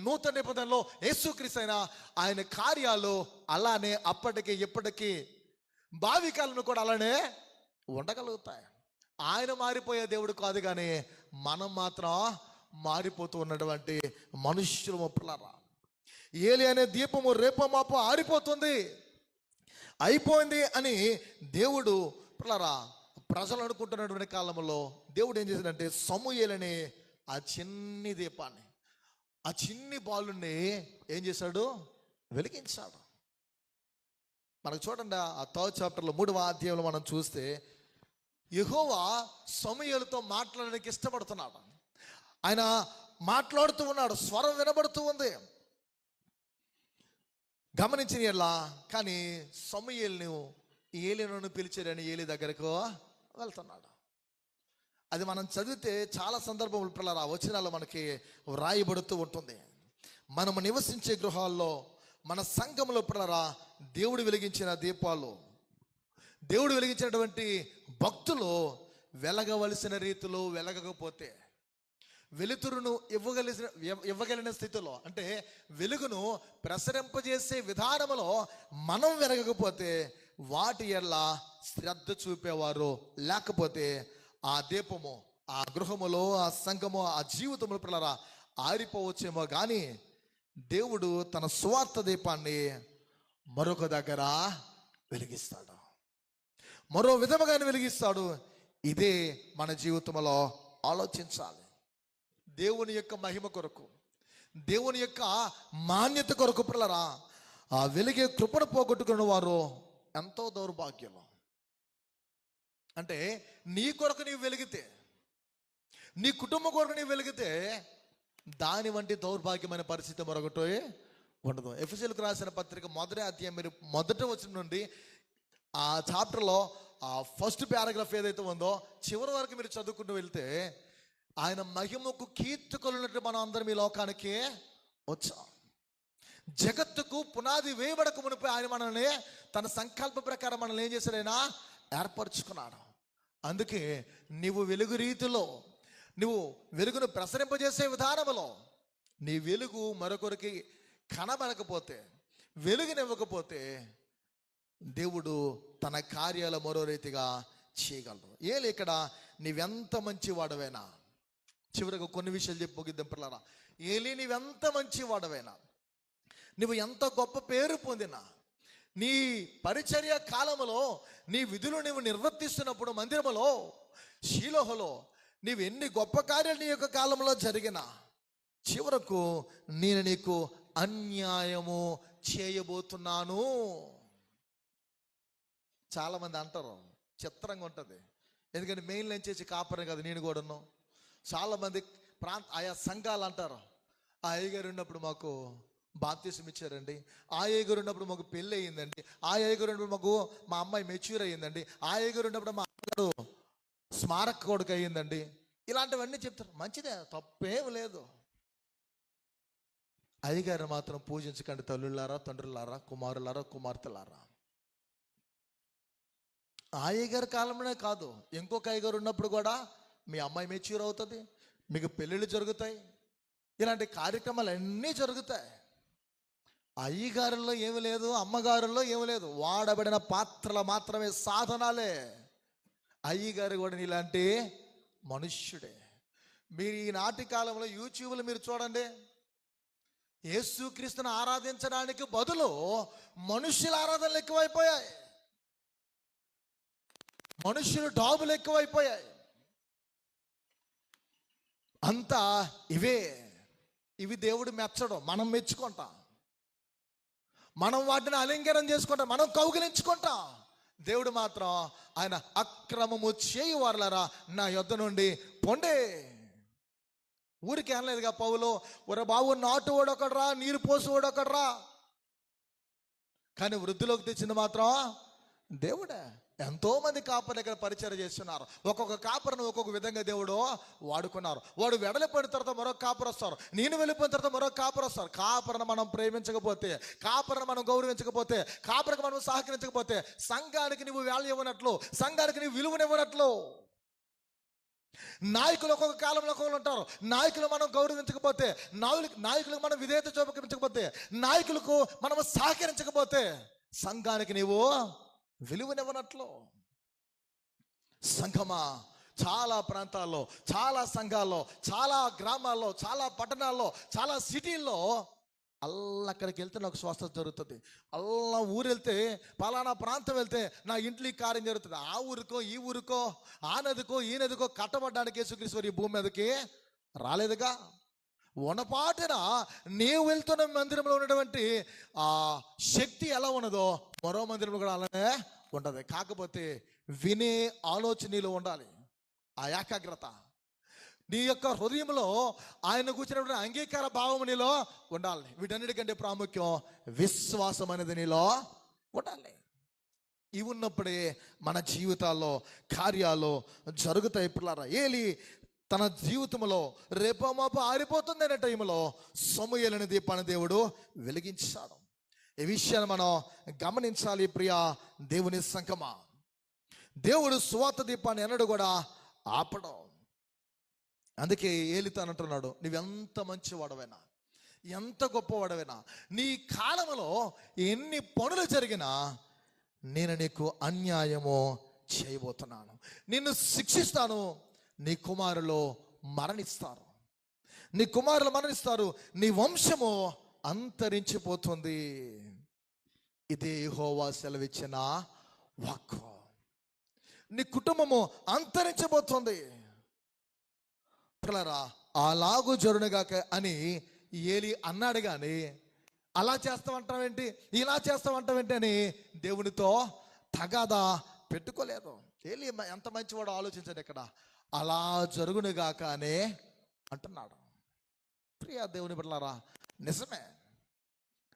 నూతన నిబంధనలో యేసుక్రీస్తు అయినా, ఆయన కార్యాలు అలానే అప్పటికి ఇప్పటికీ భావి కాలంలో కూడా అలానే ఉండగలుగుతాయి. ఆయన మారిపోయే దేవుడు కాదు, కానీ మనం మాత్రం మారిపోతూ ఉన్నటువంటి మనుష్యులు. పిల్లరా, ఏలి అనే దీపము రేపో మాపో ఆరిపోతుంది, అయిపోయింది అని దేవుడు పిల్లరా ప్రజలు అనుకుంటున్నటువంటి కాలంలో దేవుడు ఏం చేశాడంటే సమూయేలనే ఆ చిన్ని దీపాన్ని, ఆ చిన్ని బాలుని ఏం చేశాడు? వెలిగించాడు. మనకు చూడండి, ఆ 3rd చాప్టర్లో 3వ అధ్యాయంలో మనం చూస్తే యెహోవా సమూయేలుతో మాట్లాడడానికి ఇష్టపడుతున్నాడు. ఆయన మాట్లాడుతూ ఉన్నాడు, స్వరం వినబడుతూ ఉంది, గమనించిన ఎలా. కానీ సమూయేలును ఏలీను పిలిచారని ఏలి దగ్గరకు వెళ్తున్నాడు. అది మనం చదివితే చాలా సందర్భములు పిల్లల వచనాలు మనకి వ్రాయబడుతూ ఉంటుంది. మనము నివసించే గృహాల్లో, మన సంఘంలో పిల్లరా దేవుడు వెలిగించిన దీపాలు, దేవుడు వెలిగించినటువంటి భక్తులు వెలగవలసిన రీతిలో వెలగకపోతే, వెలుతురును ఇవ్వగలిగిన స్థితిలో, అంటే వెలుగును ప్రసరింపజేసే విధానంలో మనం వెలగకపోతే, వాటి ఎల్లా శ్రద్ధ చూపేవారు లేకపోతే, ఆ దీపము, ఆ గృహములో, ఆ సంఘము, ఆ జీవితంలో పిల్లరా ఆరిపోవచ్చేమో. కానీ దేవుడు తన స్వార్థ దీపాన్ని మరొక దగ్గర వెలిగిస్తాడు, మరో విధముగానే వెలిగిస్తాడు. ఇదే మన జీవితంలో ఆలోచించాలి. దేవుని యొక్క మహిమ కొరకు, దేవుని యొక్క మాన్యత కొరకు పిల్లరా ఆ వెలిగే కృపను పోగొట్టుకున్న వారు ఎంతో దౌర్భాగ్యం. అంటే నీ కొరకు నీవు వెలిగితే, నీ కుటుంబం కొరకు నీవు వెలిగితే, దాని వంటి దౌర్భాగ్యమైన పరిస్థితి మరొకటి ఉండదు. ఎఫెసీయులకు రాసిన పత్రిక 1వ అధ్యాయం మీరు 1వ వచనం నుండి ఆ చాప్టర్లో ఆ ఫస్ట్ పారాగ్రాఫ్ ఏదైతే ఉందో చివరి వరకు మీరు చదువుకుంటూ వెళ్తే, ఆయన మహిమకు కీర్తికొలినట్టు మనం అందరం ఈ లోకానికి వచ్చాం. జగత్తుకు పునాది వేయబడక మునిపై ఆయన మనల్ని తన సంకల్ప ప్రకారం మనల్ని ఏం చేశాడు? ఆయన ఏర్పరచుకున్నాడు. అందుకే నీవు వెలుగు రీతిలో, నువ్వు వెలుగును ప్రసరింపజేసే విధానంలో నీ వెలుగు మరొకరికి కనబడకపోతే, వెలుగునివ్వకపోతే, దేవుడు తన కార్యాలు మరో రీతిగా చేయగలరు. ఏలి ఇక్కడ నీవెంత మంచి వాడవైనా, చివరికి కొన్ని విషయాలు చెప్పి ముగిద్దాం పిల్లరా. ఏలి నీవెంత మంచి వాడవైనా, నువ్వు ఎంత గొప్ప పేరు పొందినా, నీ పరిచర్య కాలంలో నీ విధులు నువ్వు నిర్వర్తిస్తున్నప్పుడు మందిరములో, షీలోహలో నీవు ఎన్ని గొప్ప కార్యాలు నీ యొక్క కాలంలో జరిగినా, చివరకు నేను నీకు అన్యాయము చేయబోతున్నాను. చాలామంది అంటారు, చిత్రంగా ఉంటుంది. ఎందుకంటే మెయిన్ లైన్ చేసి కాపరం కదా నేను కూడాను. చాలామంది ఆయా సంఘాలు అంటారు, ఆ అయ్యగారు ఉన్నప్పుడు మాకు బాప్తిసం ఇచ్చారండి, ఆ అయ్యగారు ఉన్నప్పుడు మాకు పెళ్ళి అయ్యిందండి, ఆ అయ్యగారు ఉన్నప్పుడు మాకు మా అమ్మాయి మెచ్యూర్ అయ్యిందండి, ఆ అయ్యగారు ఉన్నప్పుడు మా అమ్మగారు స్మారక కొడుకు అయ్యిందండి. ఇలాంటివన్నీ చెప్తారు. మంచిదే, తప్పేం లేదు. అయ్యగారు మాత్రం పూజించకండి తల్లులారా, తండ్రులారా, కుమారులారా, కుమార్తెలారా. ఆ అయ్యగారి కాలంలోనే కాదు, ఇంకొక అయ్యగారు ఉన్నప్పుడు కూడా మీ అమ్మాయి మెచ్యూర్ అవుతుంది, మీకు పెళ్ళిళ్ళు జరుగుతాయి, ఇలాంటి కార్యక్రమాలు అన్నీ జరుగుతాయి. అయ్యగారుల్లో ఏమి లేదు, అమ్మగారుల్లో ఏమి లేదు, వాడబడిన పాత్రలు మాత్రమే, సాధనాలే. అయ్యగారు కూడా ఇలాంటి మనుష్యుడే. మీరు ఈనాటి కాలంలో యూట్యూబ్లో మీరు చూడండి, యేసుక్రీస్తును ఆరాధించడానికి బదులు మనుష్యుల ఆరాధనలు ఎక్కువైపోయాయి, మనుష్యులు డాబులు ఎక్కువైపోయాయి. అంతా ఇవి దేవుడు మెచ్చడం, మనం మెచ్చుకుంటాం, మనం వాటిని అలింగనం చేసుకుంటాం, మనం కౌగిలించుకుంటాం. దేవుడు మాత్రం ఆయన అక్రమము చేయు వారలారా నా యొద్ద నుండి పొండే. ఊరికి అనలేదుగా పౌలు, ఒరే బాబు, నాటు ఓడొకడ్రా, నీరు పోసు ఓడొకడ్రా, కానీ వృద్ధిలోకి తెచ్చింది మాత్రం దేవుడే. ఎంతో మంది కాపర్లు ఇక్కడ పరిచయం చేస్తున్నారు. ఒక్కొక్క కాపర్ను ఒక్కొక్క విధంగా దేవుడు వాడుకున్నారు. వాడు వెడలిపోయిన తర్వాత మరొక కాపర్ వస్తారు, నేను వెళ్ళిపోయిన తర్వాత మరొక కాపర్ వస్తారు. కాపర్ను మనం ప్రేమించకపోతే, కాపర్ను మనం గౌరవించకపోతే, కాపర్కి మనం సహకరించకపోతే సంఘానికి నువ్వు వాల్యూ ఇవ్వనట్లు, సంఘానికి నువ్వు విలువనివ్వనట్లు. నాయకులు ఒక్కొక్క కాలంలో ఒక్కొక్కరు ఉంటారు. నాయకులు మనం గౌరవించకపోతే, నాయకులకు మనం విధేయత చూపించకపోతే, నాయకులకు మనం సహకరించకపోతే సంఘానికి నీవు విలువనివ్వనట్లు. సంఘమా, చాలా ప్రాంతాల్లో, చాలా సంఘాల్లో, చాలా గ్రామాల్లో, చాలా పట్టణాల్లో, చాలా సిటీల్లో అక్కడికి వెళ్తే నాకు స్వస్థత జరుగుతుంది. ఊరు వెళ్తే, పలానా ప్రాంతం వెళ్తే నా ఇంట్లో ఈ కార్యం జరుగుతుంది. ఆ ఊరికో ఈ ఊరికో, ఆ నదికో ఈ నదికో కట్టబడ్డానికి యేసుక్రీస్తు ఈ భూమి మీదకి రాలేదుగా. ఉన్నపాటిన నీవు వెళ్తున్న మందిరంలో ఉన్నటువంటి ఆ శక్తి ఎలా ఉన్నదో మరో మందిరంలో కూడా అలానే ఉండదు. కాకపోతే వినే ఆలోచనలో ఉండాలి, ఆ ఏకాగ్రత నీ యొక్క హృదయంలో ఆయన కూర్చున్నటువంటి అంగీకార భావం నీలో ఉండాలి. వీటన్నిటికంటే ప్రాముఖ్యం విశ్వాసం అనేది నీలో ఉండాలి. ఇవి ఉన్నప్పుడే మన జీవితాల్లో కార్యాలు జరుగుతాయి. పిల్లరా, ఏలి తన జీవితంలో రేపమాప ఆరిపోతుంది అనే టైంలో సమూయేలు దీపాన్ని దేవుడు వెలిగించాడు. ఈ విషయాన్ని మనం గమనించాలి. ప్రియ దేవుని సంఘమా, దేవుడు సువార్త దీపాన్ని ఎన్నడూ కూడా ఆపడం. అందుకే ఏలితానంటున్నాడు, నువ్వెంత మంచివాడవైనా, ఎంత గొప్పవాడవైనా, నీ కాలంలో ఎన్ని పనులు జరిగినా నేను నీకు అన్యాయము చేయబోతున్నాను. నిన్ను శిక్షిస్తాను. నీ కుమారులు మరణిస్తారు, నీ కుమారులు మరణిస్తారు, నీ వంశము అంతరించిపోతుంది. ఇదే యెహోవా సెలవిచ్చిన వాక్కు. నీ కుటుంబము అంతరించబోతుంది. పిల్లరా, అలాగూ జరునుగాక అని ఏలి అన్నాడు. కానీ అలా చేస్తామంటావేంటి, ఇలా చేస్తామంటావేంటి అని దేవునితో తగాదా పెట్టుకోలేదు. ఏలి ఎంత మంచివాడో ఆలోచించండి. ఇక్కడ అలా జరుగునుగాక అనే అంటున్నాడు. ప్రియ దేవుని బిడ్డలారా, నిజమే,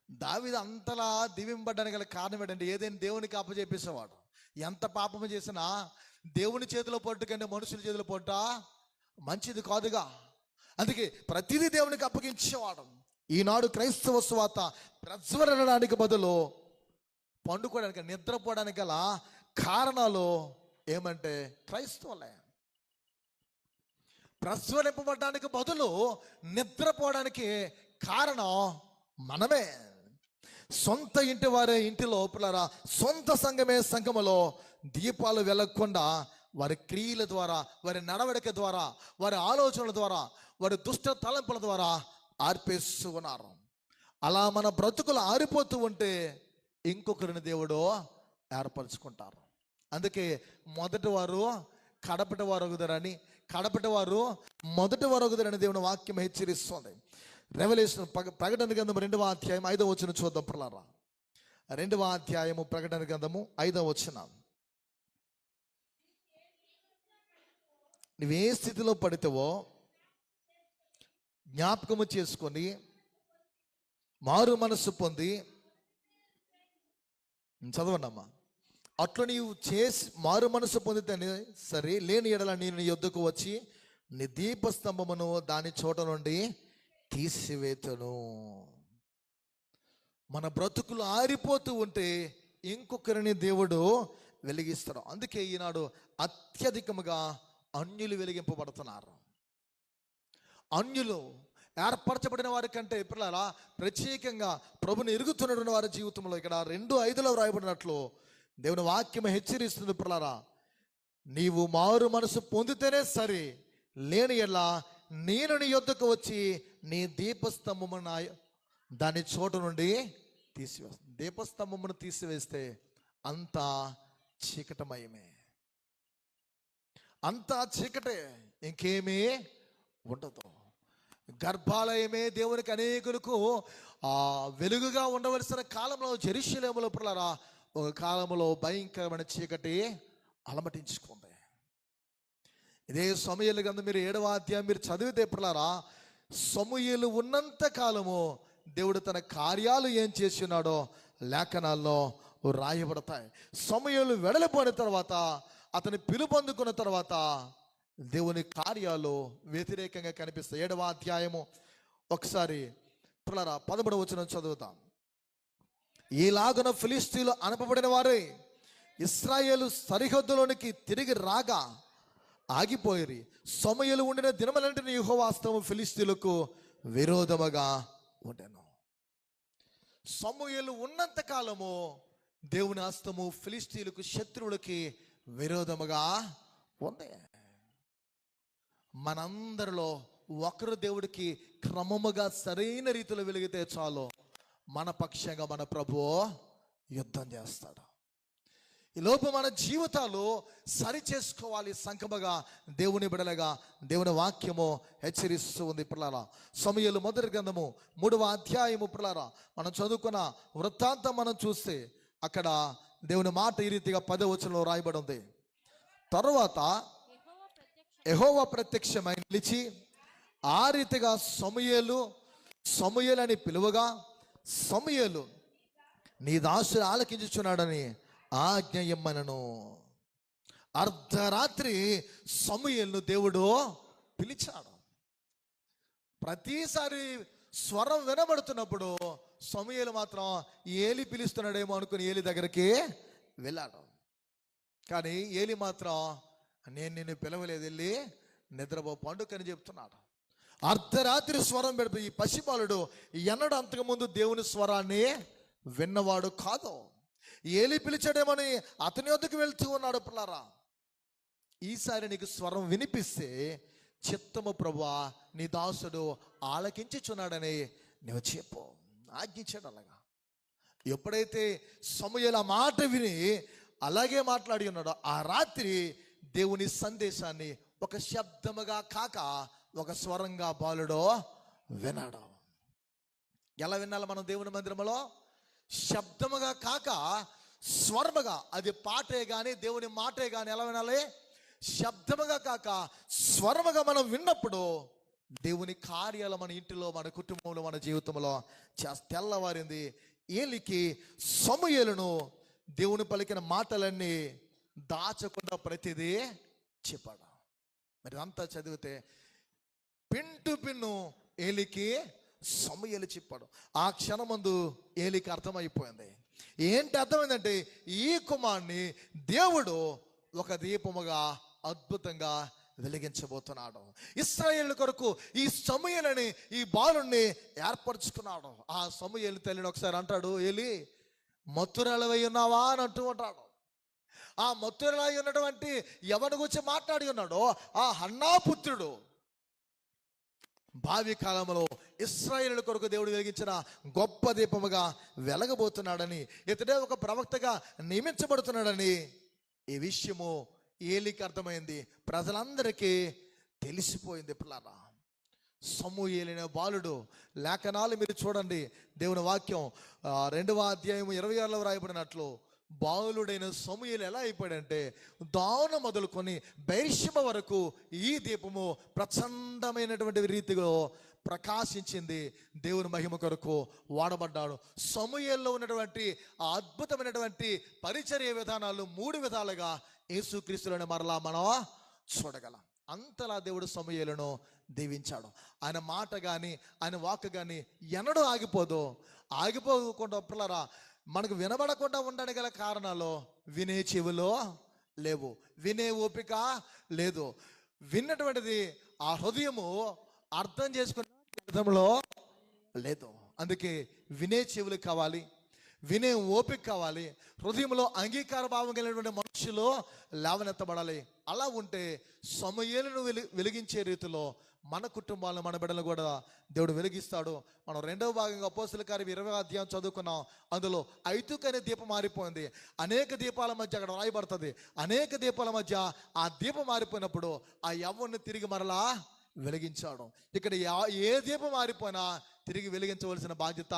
దావీదు అంతలా దీవింపడానికి గల కారణం ఏంటంటే, ఏదైనా దేవునికి అప్పచెప్పేసేవాడు. ఎంత పాపము చేసినా దేవుని చేతిలో పొట్టు కంటే మనుషుల చేతిలో పొట్ట మంచిది కాదుగా. అందుకే ప్రతిదీ దేవునికి అప్పగించేవాడు. ఈనాడు క్రైస్తవ సువార్త ప్రజ్వలనడానికి బదులు పండుకోవడానికి, నిద్రపోవడానికి గల కారణాలు ఏమంటే క్రైస్తవులే. ప్రజ్వలింపబడడానికి బదులు నిద్రపోవడానికి కారణం మనమే. సొంత ఇంటి వారే ఇంటిలో, పిల్లరా, సొంత సంఘమే సంఘములో దీపాలు వెలగకుండా వారి క్రియల ద్వారా, వారి నడవడిక ద్వారా, వారి ఆలోచనల ద్వారా, వారి దుష్ట తలంపుల ద్వారా ఆర్పేస్తూ ఉన్నారు. అలా మన బ్రతుకులు ఆరిపోతూ ఉంటే ఇంకొకరిని దేవుడు ఏర్పరచుకుంటారు. అందుకే మొదటి వారు కడపటి వారు ఒగుదరని, కడపటి వారు మొదటి వారు ఒగుదరని దేవుని వాక్యం హెచ్చరిస్తుంది. రెవల్యూషన్ ప్రకటన గ్రంథము 2వ అధ్యాయం 5వ వచనం చూద్దాం. పిల్లరా, 2వ అధ్యాయము ప్రకటన గ్రంథము 5వ వచనం. నువ్వే స్థితిలో పడితేవో జ్ఞాపకము చేసుకొని మారు మనస్సు పొంది, చదవండి అమ్మా. అట్లా నీవు చేసి మారు మనసు పొందితేనే సరే, లేని ఎడల నేను నీ యొద్దకు వచ్చి నీ దీపస్తంభమును దాని చోట నుండి తీసివేతును. మన బ్రతుకులు ఆరిపోతూ ఉంటే ఇంకొకరిని దేవుడు వెలిగిస్తాడు. అందుకే ఈనాడు అత్యధికముగా అన్యులు వెలిగింపబడుతున్నారు. అన్యులు ఏర్పరచబడిన వారి కంటే పిల్లల ప్రత్యేకంగా ప్రభుని ఎరుగుతున్న వారి జీవితంలో ఇక్కడ 2:5 రాయబడినట్లు దేవుని వాక్యం హెచ్చరిస్తుంది. పిల్లరా, నీవు మారు మనసు పొందితేనే సరే, లేని ఎలా నేను నీ యొద్దకు వచ్చి నీ దీపస్తంభమున దాని చోటు నుండి తీసివేస్తాను. దీపస్తంభమును తీసివేస్తే అంతా చీకటమయమే, అంతా చీకటే, ఇంకేమీ ఉండదు. గర్భాలయమే దేవునికి అనేకులకు వెలుగుగా ఉండవలసిన కాలంలో జెరూషలేములో పిల్లరా ఒక కాలంలో భయంకరమైన చీకటి అలమటించుకుంది. ఇదే సమూయేలు గ్రంథం మీరు 7వ అధ్యాయం మీరు చదివితే పిల్లరా, సమూయేలు ఉన్నంత కాలము దేవుడు తన కార్యాలు ఏం చేస్తున్నాడో లేఖనాల్లో రాయబడతాయి. సమూయేలు వెడలిపోయిన తర్వాత, అతని పిలుపొందుకున్న తర్వాత దేవుని కార్యాలు వ్యతిరేకంగా కనిపిస్తాయి. 7వ అధ్యాయము ఒకసారి 13వ వచనం చదువుతాం. ఈలాగున ఫిలిష్తీయులు అనపబడిన వారే ఇశ్రాయేలు సరిహద్దులోనికి తిరిగి రాగా ఆగిపోయిరి. సమూయేలు ఉండిన దినములన్నిటిని యెహోవా హస్తము ఫిలిష్తీయులకు విరోధముగా ఉండెను. సమూయేలు ఉన్నంత కాలము దేవుని హస్తము ఫిలిష్తీయులకు, శత్రువులకి విరోధముగా ఉంది. మనందరిలో ఒకరు దేవుడికి క్రమముగా సరైన రీతిలో వెలిగితే చాలు, మన పక్షంగా మన ప్రభువు యుద్ధం చేస్తాడు. ఈ లోపు మన జీవితాలు సరి చేసుకోవాలి. సంకమగా దేవుని బిడలగా దేవుని వాక్యము హెచ్చరిస్తూ ఉంది. పిల్లరా, సమూయేలు మొదటి గ్రంథము 3వ అధ్యాయము పిల్లరా మనం చదువుకున్న వృత్తాంతం మనం చూస్తే అక్కడ దేవుని మాట ఈ రీతిగా 10వ వచనంలో రాయబడి ఉంది. తరువాత యెహోవా ప్రత్యక్షమై నిలిచి ఆ రీతిగా సమూయేలు అని పిలువగా, సమూయేలు నీ దాసుడు ఆలకించుచున్నాడని ఆజ్ఞ ఇమ్మనను. అర్ధరాత్రి సమూయేలును దేవుడు పిలిచాడు. ప్రతిసారి స్వరం వినబడుతున్నప్పుడు సమూయేలు మాత్రం ఏలి పిలుస్తున్నాడేమో అనుకుని ఏలి దగ్గరికి వెళ్ళాడు. కానీ ఏలి మాత్రం నేను నిన్ను పిలవలేదు, వెళ్ళి నిద్రపో పండుకని చెప్తున్నాడు. అర్ధరాత్రి స్వరం పెడుతూ ఈ పసిబాలుడు ఎన్నడూ అంతకుముందు దేవుని స్వరాన్ని విన్నవాడు కాదు. ఏలి పిలిచాడేమని అతని వద్దకు వెళ్తూ ఉన్నాడు. పిల్లరా, ఈసారి నీకు స్వరం వినిపిస్తే చిత్తము ప్రభువా నీ దాసుడు ఆలకించుచున్నాడని నువ్వు చెప్పు, ఆజ్ఞించాడు. అలాగా ఎప్పుడైతే సమూయేలు ఆ మాట విని అలాగే మాట్లాడి ఉన్నాడో, ఆ రాత్రి దేవుని సందేశాన్ని ఒక శబ్దముగా కాక ఒక స్వరంగా బాలుడు వినాడు. ఎలా వినాలి మనం దేవుని మందిరంలో? శబ్దముగా కాక స్వరముగా. అది పాటే గాని దేవుని మాటే గాని ఎలా వినాలి? శబ్దముగా కాక స్వరముగా మనం విన్నప్పుడు దేవుని కార్యాలు మన ఇంటిలో, మన కుటుంబంలో, మన జీవితంలో తెల్లవారింది. ఏలికి సమూయేలును దేవుని పలికిన మాటలన్నీ దాచకుండా ప్రతిదీ చెప్పాడు. మరి అంతా చదివితే పిన్ టు పిన్ను ఏలికి సమూయేలు చెప్పాడు. ఆ క్షణమందు ఏలికి అర్థమైపోయింది. ఏంటి అర్థమైందంటే, ఈ కుమారుని దేవుడు ఒక దీపముగా అద్భుతంగా వెలిగించబోతున్నాడు. ఇశ్రాయేలు కొరకు ఈ సమూయేలుని, ఈ బాలుని ఏర్పరచుకున్నాడు. ఆ సమూయేలు తల్లిని ఒకసారి అంటాడు, ఏలి మత్తురాలవై ఉన్నావా అని అంటూ ఉంటాడు. ఆ మత్తురాలై ఉన్నటువంటి ఎవరి గురించి మాట్లాడి ఉన్నాడో ఆ హన్నా పుత్రుడు భావి కాలంలో ఇశ్రాయేలు కొరకు దేవుడు వెలిగించిన గొప్ప దీపముగా వెలగబోతున్నాడని, ఇతడే ఒక ప్రవక్తగా నియమించబడుతున్నాడని ఈ విషయము ఏలికి అర్థమైంది. ప్రజలందరికీ తెలిసిపోయింది. పిల్లరా, సమూయేలైన బాలుడు, లేఖనాలు మీరు చూడండి, దేవుని వాక్యం 2వ అధ్యాయం 26లో రాయబడినట్లు బాలుడైన సమూయేలు ఎలా అయిపోయాడంటే, దాను మొదలుకొని బెర్షెబా వరకు ఈ దీపము ప్రచండమైనటువంటి రీతిలో ప్రకాశించింది. దేవుని మహిమ కొరకు వాడబడ్డాడు. సమూయేలులో ఉన్నటువంటి ఆ అద్భుతమైనటువంటి పరిచర్య విధానాలు 3 విధాలుగా యేసుక్రీస్తులోని మరలా మనం చూడగలం. అంతలా దేవుడు సమూయేలును దీవించాడు. ఆయన మాట కానీ ఆయన వాక్ కానీ ఎన్నడూ ఆగిపోకుండా పిల్లరా, మనకు వినబడకుండా ఉండడానికి గల కారణాలు వినే చెవులో లేవు, వినే ఓపిక లేదు, విన్నటువంటిది ఆ హృదయము అర్థం చేసుకునే అర్థంలో లేదు. అందుకే వినే చెవులు కావాలి, వినే ఓపిక కావాలి, హృదయంలో అంగీకార భావం కలిగినటువంటి మనుషులు లేవనెత్తబడాలి. అలా ఉంటే సమూయేలును వెలిగించే రీతిలో మన కుటుంబాలను, మన బిడ్డలు కూడా దేవుడు వెలిగిస్తాడు. మనం 2వ భాగంగా అపోస్తలుల కార్యం 20వ అధ్యాయం చదువుకున్నాం. అందులో ఐతుకు అనే దీపం మారిపోయింది. అనేక దీపాల మధ్య అక్కడ రాయబడుతుంది. అనేక దీపాల మధ్య ఆ దీపం మారిపోయినప్పుడు ఆ యవ్వన్ని తిరిగి మరలా వెలిగించాడు. ఇక్కడ ఏ దీపం మారిపోయినా తిరిగి వెలిగించవలసిన బాధ్యత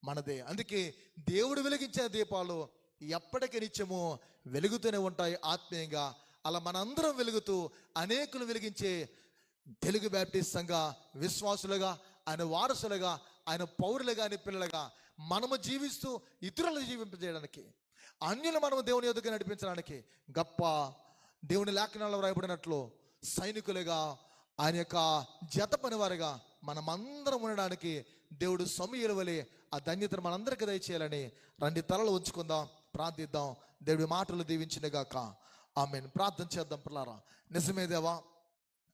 మనదే. అందుకే దేవుడు వెలిగించే దీపాలు ఎప్పటికీ నిత్యము వెలుగుతూనే ఉంటాయి ఆత్మీయంగా. అలా మనందరం వెలుగుతూ అనేకులు వెలిగించే తెలుగు బ్యాప్టిస్ట్ సంఘ విశ్వాసులుగా, ఆయన వారసులుగా, ఆయన పౌరులుగా, ఆయన పిల్లలుగా మనము జీవిస్తూ ఇతరులను జీవింపజేయడానికి, అన్యులు మనము దేవుని యొద్దకు నడిపించడానికి గొప్ప దేవుని లేఖనాల్లో వ్రాయబడినట్లు సైనికులుగా, ఆయన యొక్క జత పనివారిగా మనమందరం ఉండడానికి దేవుడు సమూయేలు వలె ఆ ధన్యతను మనందరికీ దయచేయాలని రండి తలలు ఉంచుకుందాం, ప్రార్థిద్దాం. దేవుడి మాటలు దీవించినగాక. ఆమేన్. ప్రార్థన చేద్దాం. పిల్లారా, నిజమే దేవా,